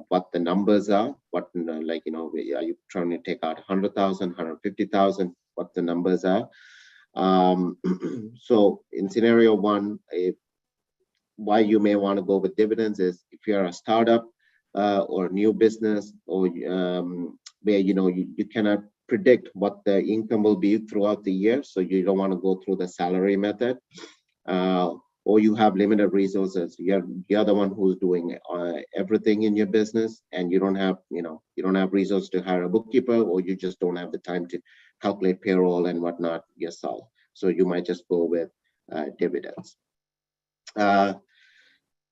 what the numbers are. What, like, you know, are you trying to take out 100,000, 150,000, what the numbers are. So in scenario 1, why you may want to go with dividends is if you're a startup or a new business, or where, you know, you cannot predict what the income will be throughout the year. So you don't want to go through the salary method. Or you have limited resources. You're the one who's doing everything in your business, and you don't have resources to hire a bookkeeper, or you just don't have the time to calculate payroll and whatnot yourself. So you might just go with dividends.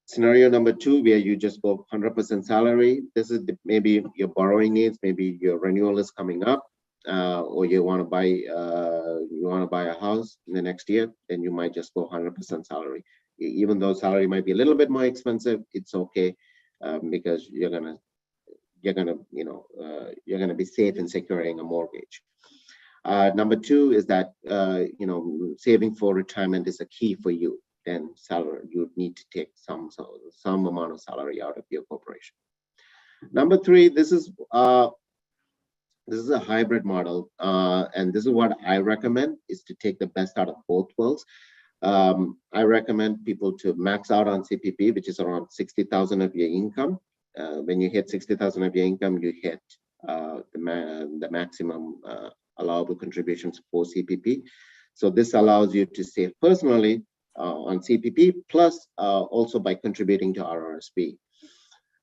Scenario number 2, where you just go 100% salary. This is maybe your borrowing needs, maybe your renewal is coming up, or you want to buy a house in the next year, then you might just go 100% salary. Even though salary might be a little bit more expensive, it's okay, because you're gonna be safe in securing a mortgage. Number 2 is that saving for retirement is a key for you. Then salary, you need to take some amount of salary out of your corporation. Number 3, this is a hybrid model, and this is what I recommend, is to take the best out of both worlds. I recommend people to max out on CPP, which is around 60,000 of your income. When you hit 60,000 of your income, you hit the maximum allowable contributions for CPP. So this allows you to save personally on CPP, plus also by contributing to Rrsp.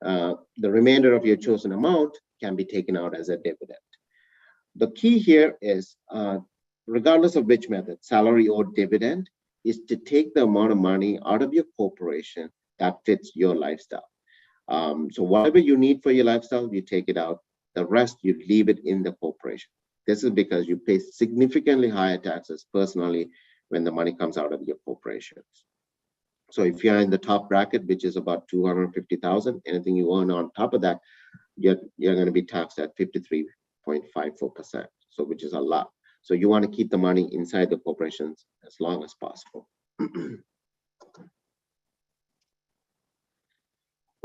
The remainder of your chosen amount can be taken out as a dividend. The key here is, regardless of which method, salary or dividend, is to take the amount of money out of your corporation that fits your lifestyle. So whatever you need for your lifestyle, you take it out. The rest, you leave it in the corporation. This is because you pay significantly higher taxes personally when the money comes out of your corporations. So if you're in the top bracket, which is about 250,000, anything you earn on top of that, you're going to be taxed at 53.54%, so which is a lot. So you want to keep the money inside the corporations as long as possible.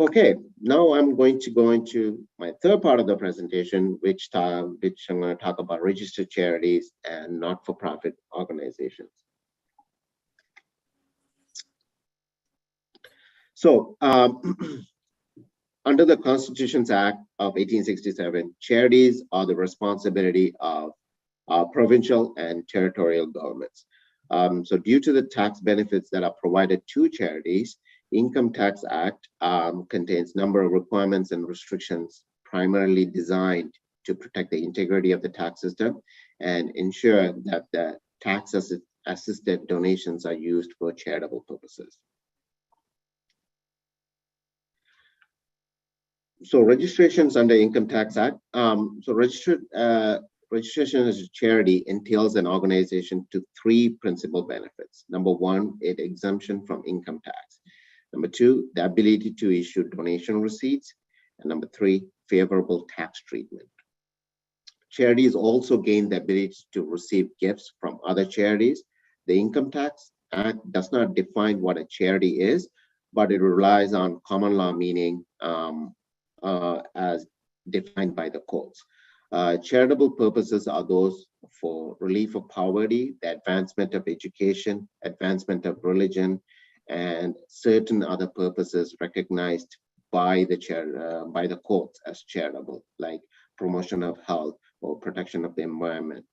Okay, now I'm going to go into my third part of the presentation, which I'm going to talk about registered charities and not-for-profit organizations. So, under the Constitutions Act of 1867, charities are the responsibility of provincial and territorial governments. So due to the tax benefits that are provided to charities, Income Tax Act contains a number of requirements and restrictions primarily designed to protect the integrity of the tax system and ensure that the tax-assisted donations are used for charitable purposes. So registrations under Income Tax Act. Registration as a charity entails an organization to three principal benefits. Number one, it exemption from income tax. Number two, the ability to issue donation receipts. And number three, favorable tax treatment. Charities also gain the ability to receive gifts from other charities. The Income Tax Act does not define what a charity is, but it relies on common law meaning as defined by the courts. Charitable purposes are those for relief of poverty, the advancement of education, advancement of religion, and certain other purposes recognized by the courts as charitable, like promotion of health or protection of the environment.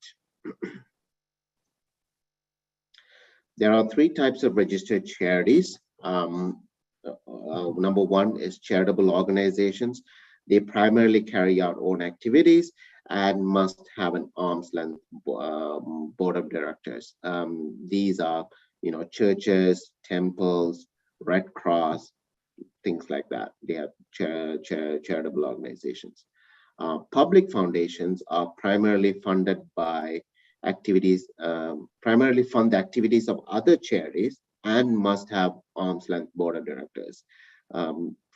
There are three types of registered charities. Number one is charitable organizations. They primarily carry out own activities and must have an arm's length board of directors. These are, churches, temples, Red Cross, things like that. They have charitable organizations. Public foundations are primarily funded by activities, primarily fund the activities of other charities and must have arm's length board of directors.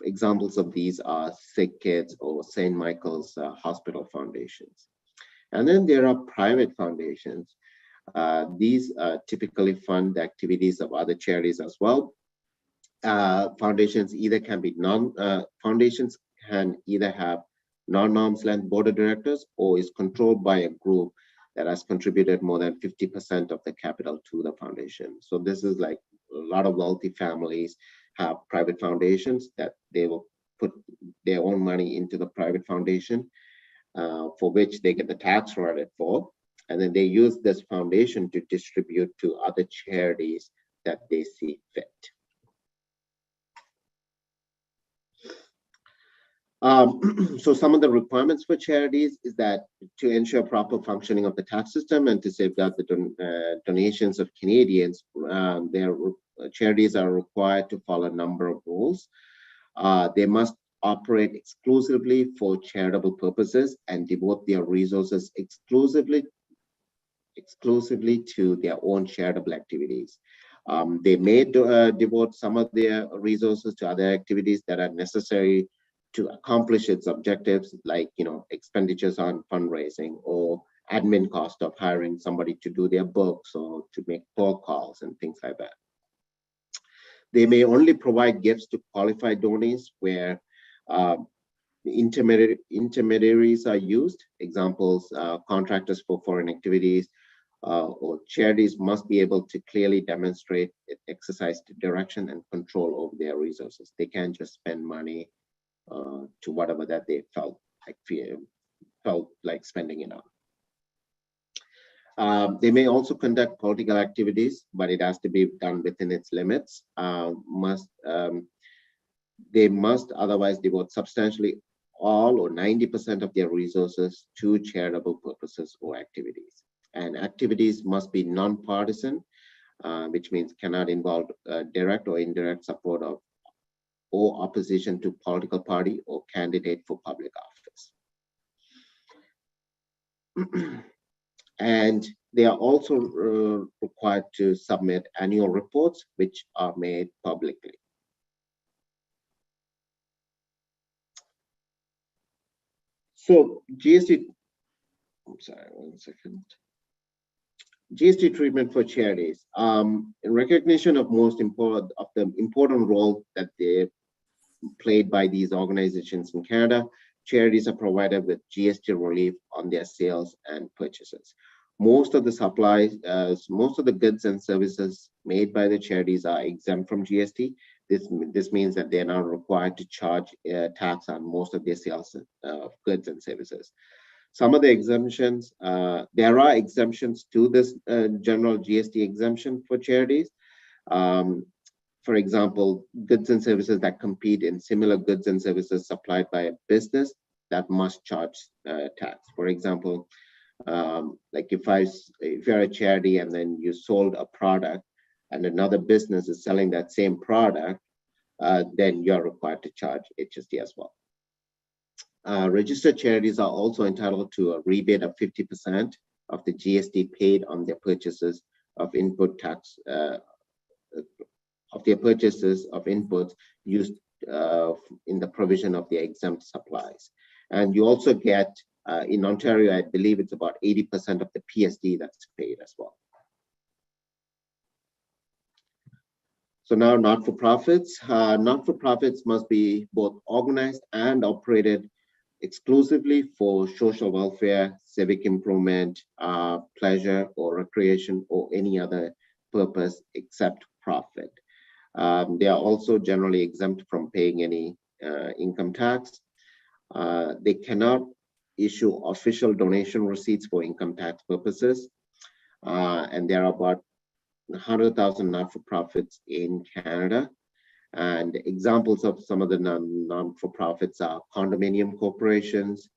Examples of these are Sick Kids or St. Michael's Hospital foundations. And then there are private foundations. These typically fund the activities of other charities as well. Foundations can either have non-arm's length board of directors or is controlled by a group that has contributed more than 50% of the capital to the foundation. So this is like a lot of wealthy families have private foundations that they will put their own money into the private foundation for which they get the tax credit for. And then they use this foundation to distribute to other charities that they see fit. So some of the requirements for charities is that to ensure proper functioning of the tax system and to safeguard the donations of Canadians, their charities are required to follow a number of rules. They must operate exclusively for charitable purposes and devote their resources exclusively to their own charitable activities. They may devote some of their resources to other activities that are necessary to accomplish its objectives, like expenditures on fundraising or admin cost of hiring somebody to do their books or to make phone calls and things like that. They may only provide gifts to qualified donors where intermediaries are used. Examples, contractors for foreign activities, or charities must be able to clearly demonstrate it exercised direction and control over their resources. They can't just spend money to whatever that they felt like spending it on. They may also conduct political activities, but it has to be done within its limits. They must otherwise devote substantially all or 90% of their resources to charitable purposes or activities. And activities must be non-partisan, which means cannot involve direct or indirect support of or opposition to political party or candidate for public office. And they are also required to submit annual reports, which are made publicly. So GST, I'm sorry, 1 second. GST treatment for charities. In recognition of the important role that they played by these organizations in Canada, charities are provided with GST relief on their sales and purchases. Most of the supplies, most of the goods and services made by the charities are exempt from GST. This means that they're not required to charge tax on most of their sales of goods and services. Some of the exemptions, there are exemptions to this general GST exemption for charities. For example, goods and services that compete in similar goods and services supplied by a business that must charge tax. For example, like if you're a charity and then you sold a product and another business is selling that same product, then you're required to charge HST as well. Registered charities are also entitled to a rebate of 50% of the GST paid on their purchases of input tax, of their purchases of inputs used in the provision of the exempt supplies. And you also get, in Ontario, I believe it's about 80% of the PSD that's paid as well. So now not-for-profits. Not-for-profits must be both organized and operated exclusively for social welfare, civic improvement, pleasure or recreation, or any other purpose except profit. They are also generally exempt from paying any income tax. They cannot issue official donation receipts for income tax purposes. And there are about 100,000 not-for-profits in Canada. And examples of some of the non-for-profits are condominium corporations,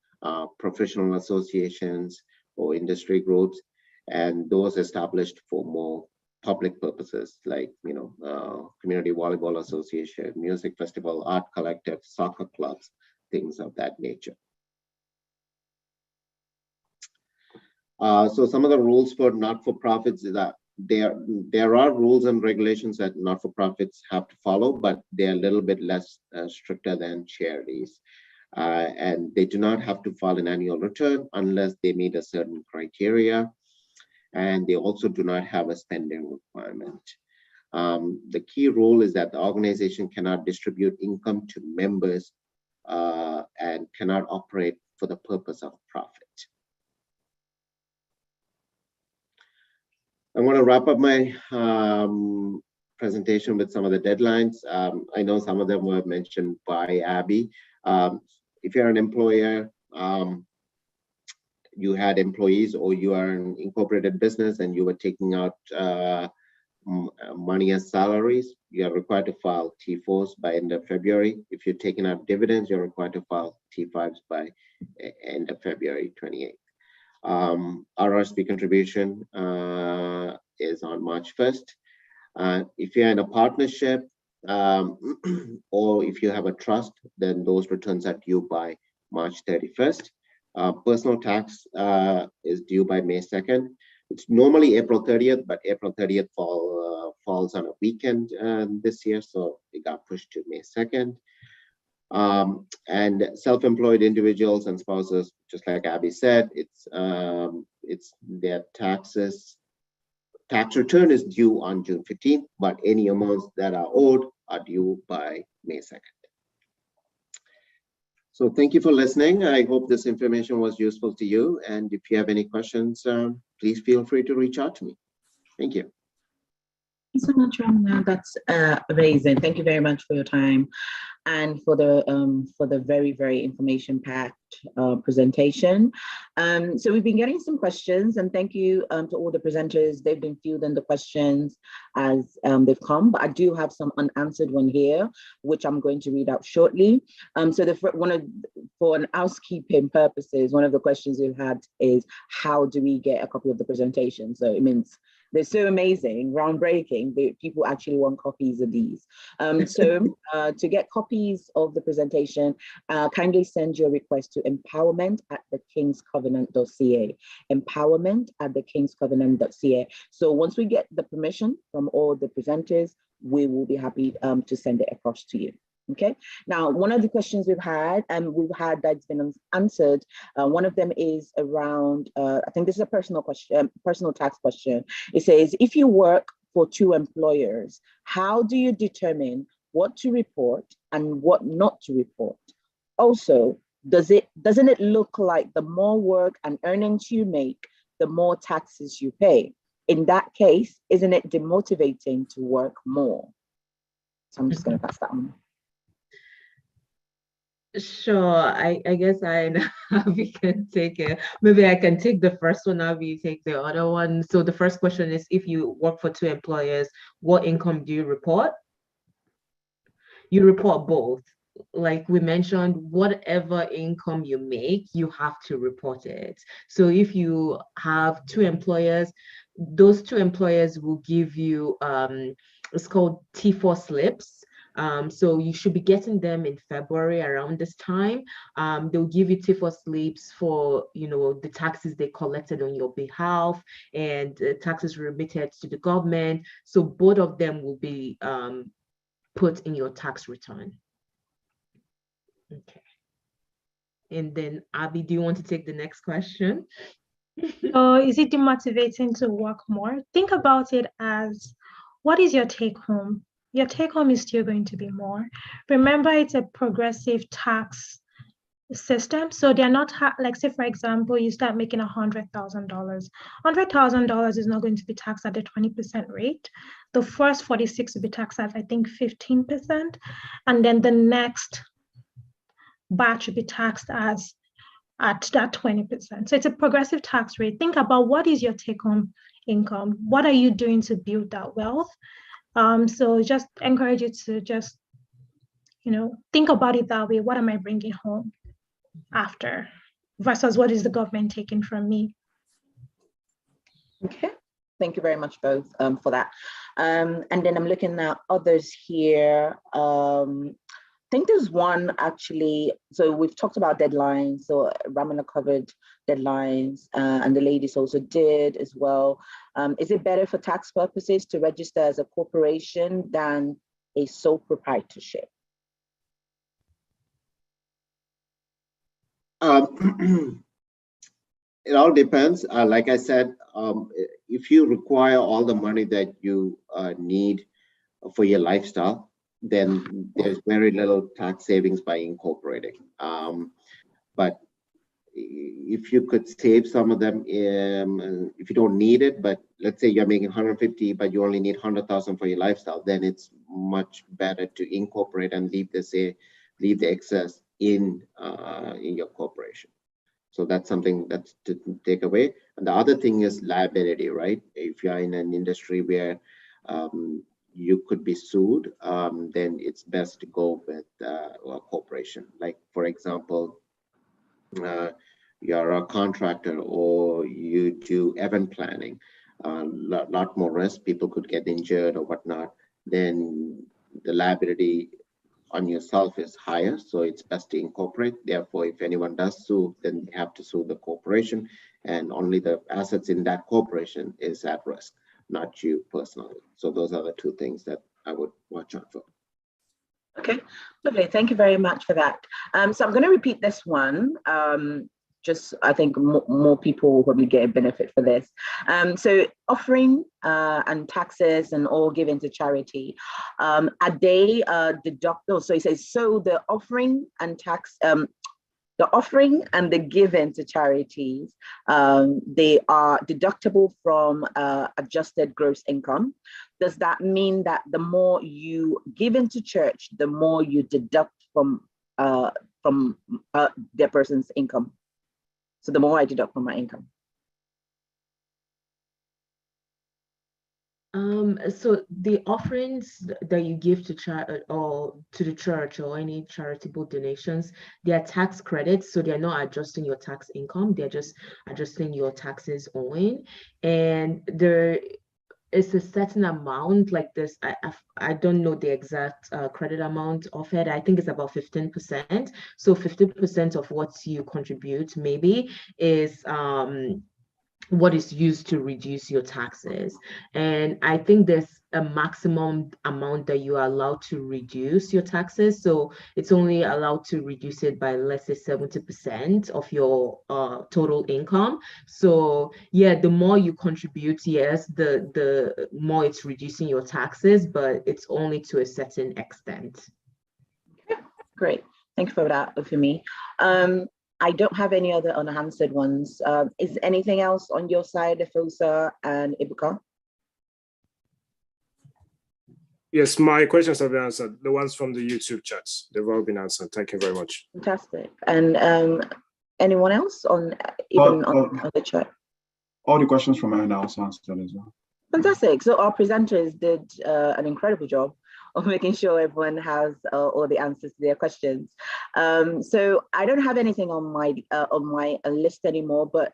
professional associations, or industry groups, and those established for more public purposes like, community volleyball association, music festival, art collective, soccer clubs, things of that nature. So some of the rules for not-for-profits is that there are rules and regulations that not-for-profits have to follow, but they're a little bit less stricter than charities. And they do not have to file an annual return unless they meet a certain criteria. And they also do not have a spending requirement. The key rule is that the organization cannot distribute income to members and cannot operate for the purpose of profit. I want to wrap up my presentation with some of the deadlines. I know some of them were mentioned by Abby. If you're an employer, you had employees, or you are an incorporated business and you were taking out money as salaries, you are required to file T4s by end of February. If you're taking out dividends, you're required to file T5s by end of February 28th. Rsp Contribution is on March 1st. If you're in a partnership or if you have a trust, then those returns are due by March 31st. Personal tax is due by May 2nd. It's normally April 30th, but April 30th falls on a weekend this year, so it got pushed to May 2nd. And self-employed individuals and spouses, just like Abby said, it's their tax return is due on June 15th, but any amounts that are owed are due by May 2nd. So thank you for listening. I hope this information was useful to you. And if you have any questions, please feel free to reach out to me. Thank you. Thanks so much, Ramna. That's amazing. Thank you very much for your time and for the very, very information-packed presentation. So we've been getting some questions, and thank you to all the presenters. They've been fielding the questions as they've come, but I do have some unanswered one here, which I'm going to read out shortly. So for an housekeeping purposes, one of the questions we've had is, how do we get a copy of the presentation? So it means they're so amazing, groundbreaking, but people actually want copies of these. So to get copies of the presentation, kindly send your request to empowerment@thekingscovenant.ca, empowerment@thekingscovenant.ca. So once we get the permission from all the presenters, we will be happy to send it across to you. Okay. Now, one of the questions we've had that's been answered. One of them is around. I think this is a personal question, personal tax question. It says, if you work for two employers, how do you determine what to report and what not to report? Also, doesn't it look like the more work and earnings you make, the more taxes you pay? In that case, isn't it demotivating to work more? So I'm just going to pass that on. Sure, I guess we can take it. Maybe I can take the first one, Abby take the other one. So the first question is, if you work for 2 employers, what income do you report? You report both. Like we mentioned, whatever income you make, you have to report it. So if you have 2 employers, those 2 employers will give you, it's called T4 slips. So you should be getting them in February around this time. They'll give you T4 slips for, the taxes they collected on your behalf and taxes remitted to the government. So both of them will be put in your tax return. Okay. And then Abby, do you want to take the next question? So is it demotivating to work more? Think about it as, what is your take home? Your take home is still going to be more. Remember, it's a progressive tax system. So they're not, like say, for example, you start making $100,000. $100,000 is not going to be taxed at the 20% rate. The first 46 will be taxed at, I think, 15%. And then the next batch will be taxed at that 20%. So it's a progressive tax rate. Think about, what is your take-home income? What are you doing to build that wealth? So just encourage you to just, think about it that way. What am I bringing home after versus what is the government taking from me? Okay, thank you very much both for that. And then I'm looking at others here. I think there's one actually, so we've talked about deadlines, so Ramana covered deadlines and the ladies also did as well. Is it better for tax purposes to register as a corporation than a sole proprietorship? It all depends. Like I said, if you require all the money that you need for your lifestyle, then there's very little tax savings by incorporating. But if you could save some of them, if you don't need it, but let's say you're making 150, but you only need 100,000 for your lifestyle, then it's much better to incorporate and leave the excess in your corporation. So that's something that's to take away. And the other thing is liability, right? If you're in an industry where you could be sued, then it's best to go with a corporation. Like, for example, you're a contractor or you do event planning, lot more risk, people could get injured or whatnot, then the liability on yourself is higher, so it's best to incorporate. Therefore, if anyone does sue, then they have to sue the corporation, and only the assets in that corporation is at risk, not you personally. So those are the 2 things that I would watch out for. Okay, lovely. Thank you very much for that. So I'm going to repeat this one. Just, I think more people will probably get a benefit for this. So offering and taxes and all given to charity, are they deductible? So it says, so the offering and tax, the offering and the given to charities, they are deductible from adjusted gross income. Does that mean that the more you give into church, the more you deduct from their person's income? So the more I deduct from my income. So the offerings that you give to the church or any charitable donations, they are tax credits, so they're not adjusting your tax income, they're just adjusting your taxes owing. And there is a certain amount like this. I don't know the exact credit amount of it. I think it's about 15%. So 50% of what you contribute maybe is what is used to reduce your taxes. And I think there's a maximum amount that you are allowed to reduce your taxes. So it's only allowed to reduce it by, let's say, 70% of your total income. So yeah, the more you contribute, yes, the more it's reducing your taxes, but it's only to a certain extent. Great. Thank you for that, Ufumi. I don't have any other unanswered ones. Is anything else on your side, Efosa and Ibuka? Yes, my questions have been answered. The ones from the YouTube chats, they've all been answered. Thank you very much. Fantastic. And anyone else on on the chat? All the questions from my also answered as well. Fantastic. So our presenters did an incredible job of making sure everyone has all the answers to their questions. So I don't have anything on my list anymore, but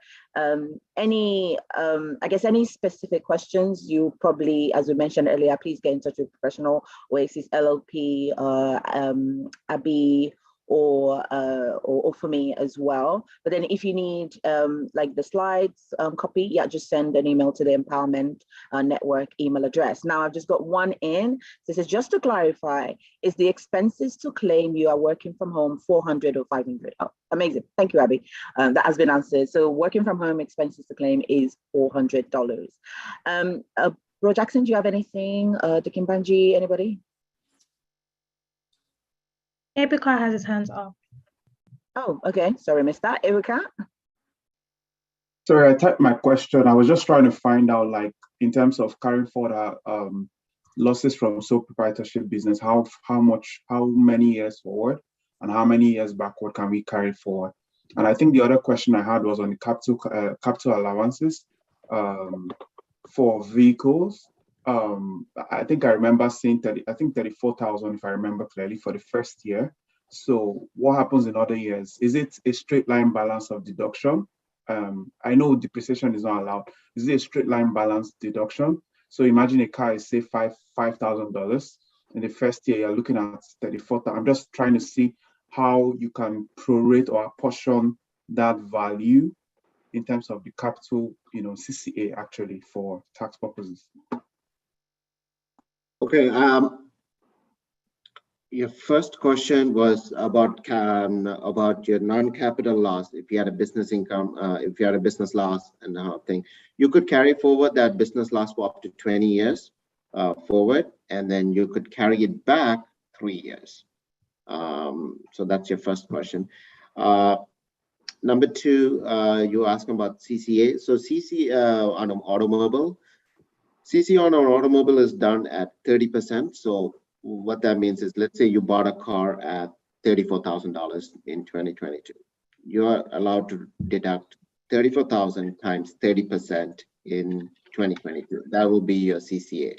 any I guess any specific questions, you probably, as we mentioned earlier, please get in touch with professional Oasis LLP, Abby, or for me as well. But then if you need like the slides copy, yeah, just send an email to the Empowerment Network email address. Now I've just got one in. This is just to clarify, is the expenses to claim you are working from home 400 or 500? Oh, amazing. Thank you, Abby. That has been answered. So working from home expenses to claim is $400. Bro Jackson, do you have anything? Dikimbanji, anybody? Ebuka has his hands up. Oh, okay. Sorry, missed that. Erica? Sorry, I typed my question. I was just trying to find out, like, in terms of carrying forward losses from sole proprietorship business, how many years forward and how many years backward can we carry forward? And I think the other question I had was on the capital allowances for vehicles. I think I remember seeing 34,000, if I remember clearly, for the first year. So what happens in other years? Is it a straight line balance of deduction? I know depreciation is not allowed. Is it a straight line balance deduction? So imagine a car is, say, $5,000. In the first year, you're looking at 34,000. I'm just trying to see how you can prorate or apportion that value in terms of the capital, CCA actually for tax purposes. Okay, your first question was about your non-capital loss. If you had a business income, if you had a business loss and thing, you could carry forward that business loss for up to 20 years forward, and then you could carry it back 3 years. So that's your first question. Number two, you're asking about CCA. So CCA on an automobile. CCA on an automobile is done at 30%. So what that means is, let's say you bought a car at $34,000 in 2022. You are allowed to deduct 34,000 times 30% in 2022. That will be your CCA.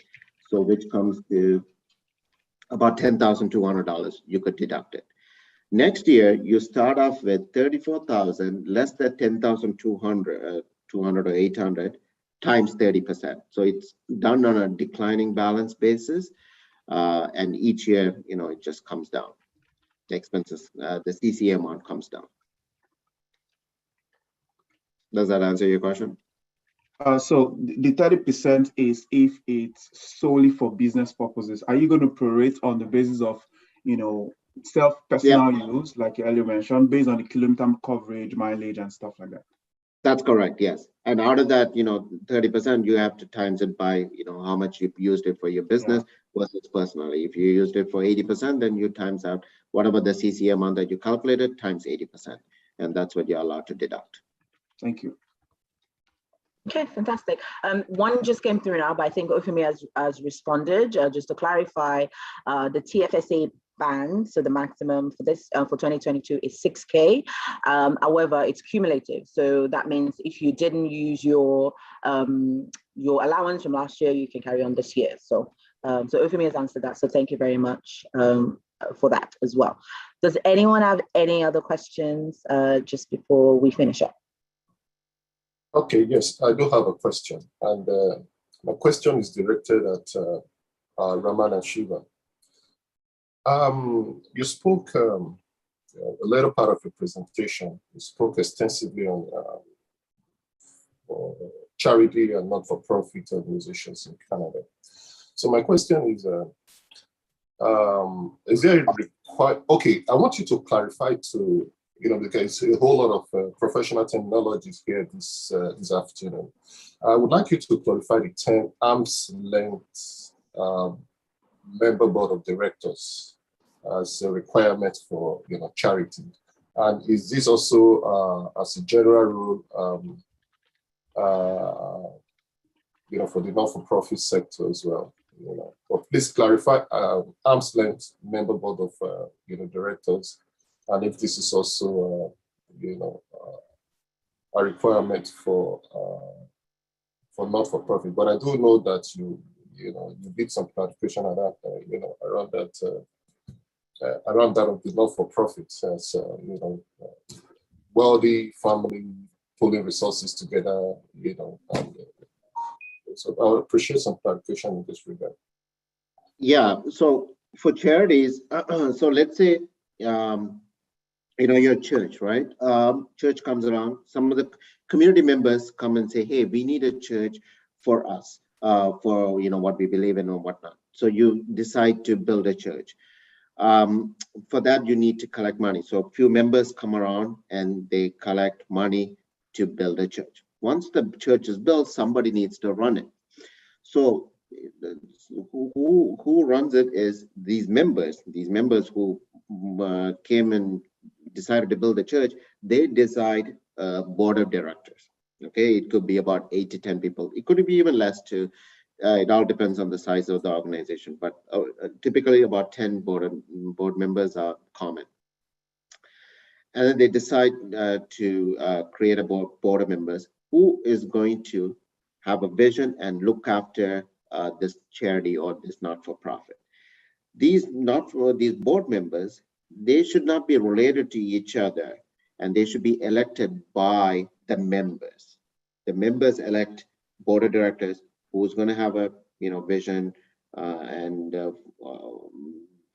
So which comes to about $10,200. You could deduct it. Next year, you start off with 34,000 less than 10,200, 200 or 800 times 30%. So it's done on a declining balance basis. And each year, it just comes down. The expenses, the CCA amount comes down. Does that answer your question? So the 30% is if it's solely for business purposes. Are you going to prorate on the basis of, personal use, like you earlier mentioned, based on the kilometer coverage, mileage, and stuff like that? That's correct, yes. And out of that, 30%, you have to times it by, how much you've used it for your business versus personally. If you used it for 80%, then you times out whatever the CCA amount that you calculated times 80%. And that's what you're allowed to deduct. Thank you. Okay, fantastic. One just came through now, but I think Ofemi has responded. Just to clarify, the TFSA band, so the maximum for this for 2022 is 6K. However, it's cumulative, so that means if you didn't use your allowance from last year, you can carry on this year. So Ofemi has answered that. So thank you very much for that as well. Does anyone have any other questions just before we finish up? Okay, yes, I do have a question, and my question is directed at Raman and Shiva. You spoke a later part of your presentation. You spoke extensively on charity and not-for-profit organizations in Canada. So my question is there okay, I want you to clarify to, because a whole lot of professional terminologies here this afternoon. I would like you to clarify the term arm's length member board of directors. as a requirement for charity? And is this also as a general rule for the not-for-profit sector as well? But please clarify arm's length member board of directors, and if this is also a requirement for not-for-profit. But I do know that you did some clarification on that around that of the not-for-profit as wealthy family pulling resources together, and so I would appreciate some clarification in this regard. Yeah, so for charities, so let's say, your church, right? Church comes around, some of the community members come and say, hey, we need a church for us, for what we believe in or whatnot. So you decide to build a church. For that, you need to collect money. So a few members come around and they collect money to build a church. Once the church is built, somebody needs to run it. So who runs it is these members who came and decided to build a church. They decide board of directors. Okay, it could be about 8 to 10 people. It could be even less too. It all depends on the size of the organization, but typically about 10 board members are common. And then they decide to create a board of members who is going to have a vision and look after this charity or this not-for-profit. These board members, they should not be related to each other, and they should be elected by the members. The members elect board of directors who's going to have a vision and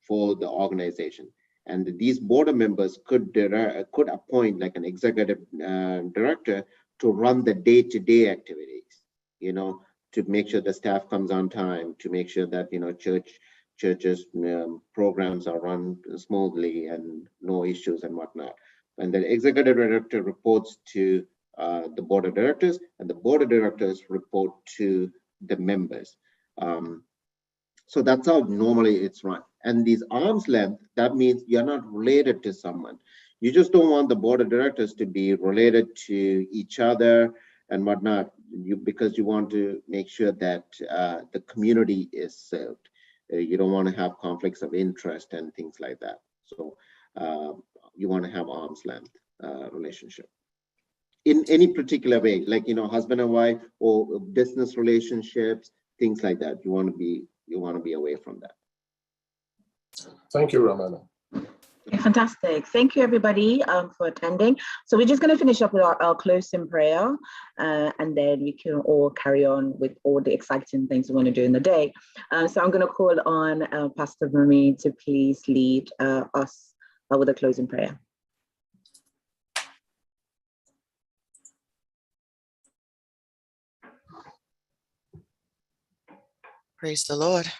for the organization. And these board of members could appoint like an executive director to run the day-to-day activities, to make sure the staff comes on time, to make sure that churches programs are run smoothly and no issues and whatnot. And the executive director reports to the board of directors, and the board of directors report to the members. So that's how normally it's run. And these arm's length, that means you're not related to someone. You just don't want the board of directors to be related to each other and whatnot, because you want to make sure that the community is served. You don't want to have conflicts of interest and things like that. So you want to have arm's length relationship. In any particular way, like husband and wife or business relationships, things like that. You want to be away from that. Thank you, Ramana. Fantastic. Thank you, everybody, for attending. So we're just going to finish up with our closing prayer, and then we can all carry on with all the exciting things we want to do in the day. So I'm going to call on Pastor Marie to please lead us with a closing prayer. Praise the Lord.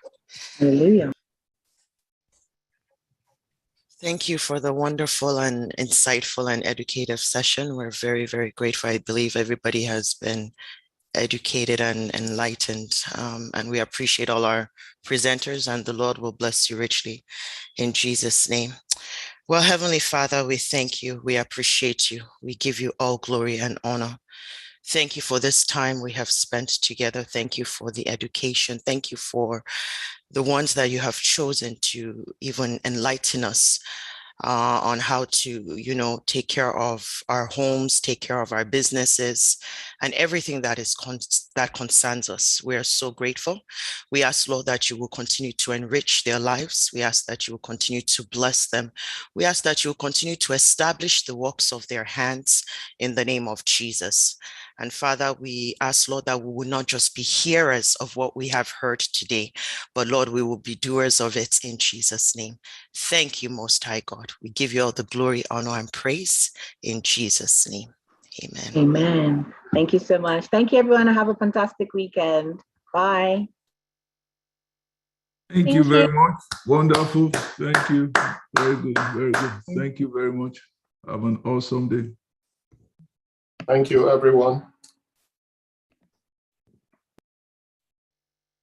Hallelujah. Thank you for the wonderful and insightful and educative session. We're very, very grateful. I believe everybody has been educated and enlightened, and we appreciate all our presenters, and the Lord will bless you richly in Jesus' name. Well, Heavenly Father, we thank you. We appreciate you. We give you all glory and honor. Thank you for this time we have spent together. Thank you for the education. Thank you for the ones that you have chosen to even enlighten us on how to, take care of our homes, take care of our businesses, and everything that is that concerns us. We are so grateful. We ask, Lord, that you will continue to enrich their lives. We ask that you will continue to bless them. We ask that you will continue to establish the works of their hands in the name of Jesus. And Father, we ask, Lord, that we will not just be hearers of what we have heard today, but Lord, we will be doers of it in Jesus' name. Thank you, Most High God. We give you all the glory, honor, and praise in Jesus' name. Amen. Amen. Thank you so much. Thank you, everyone. Have a fantastic weekend. Bye. Thank you very much. Wonderful. Thank you. Very good. Very good. Thank you very much. Have an awesome day. Thank you, everyone.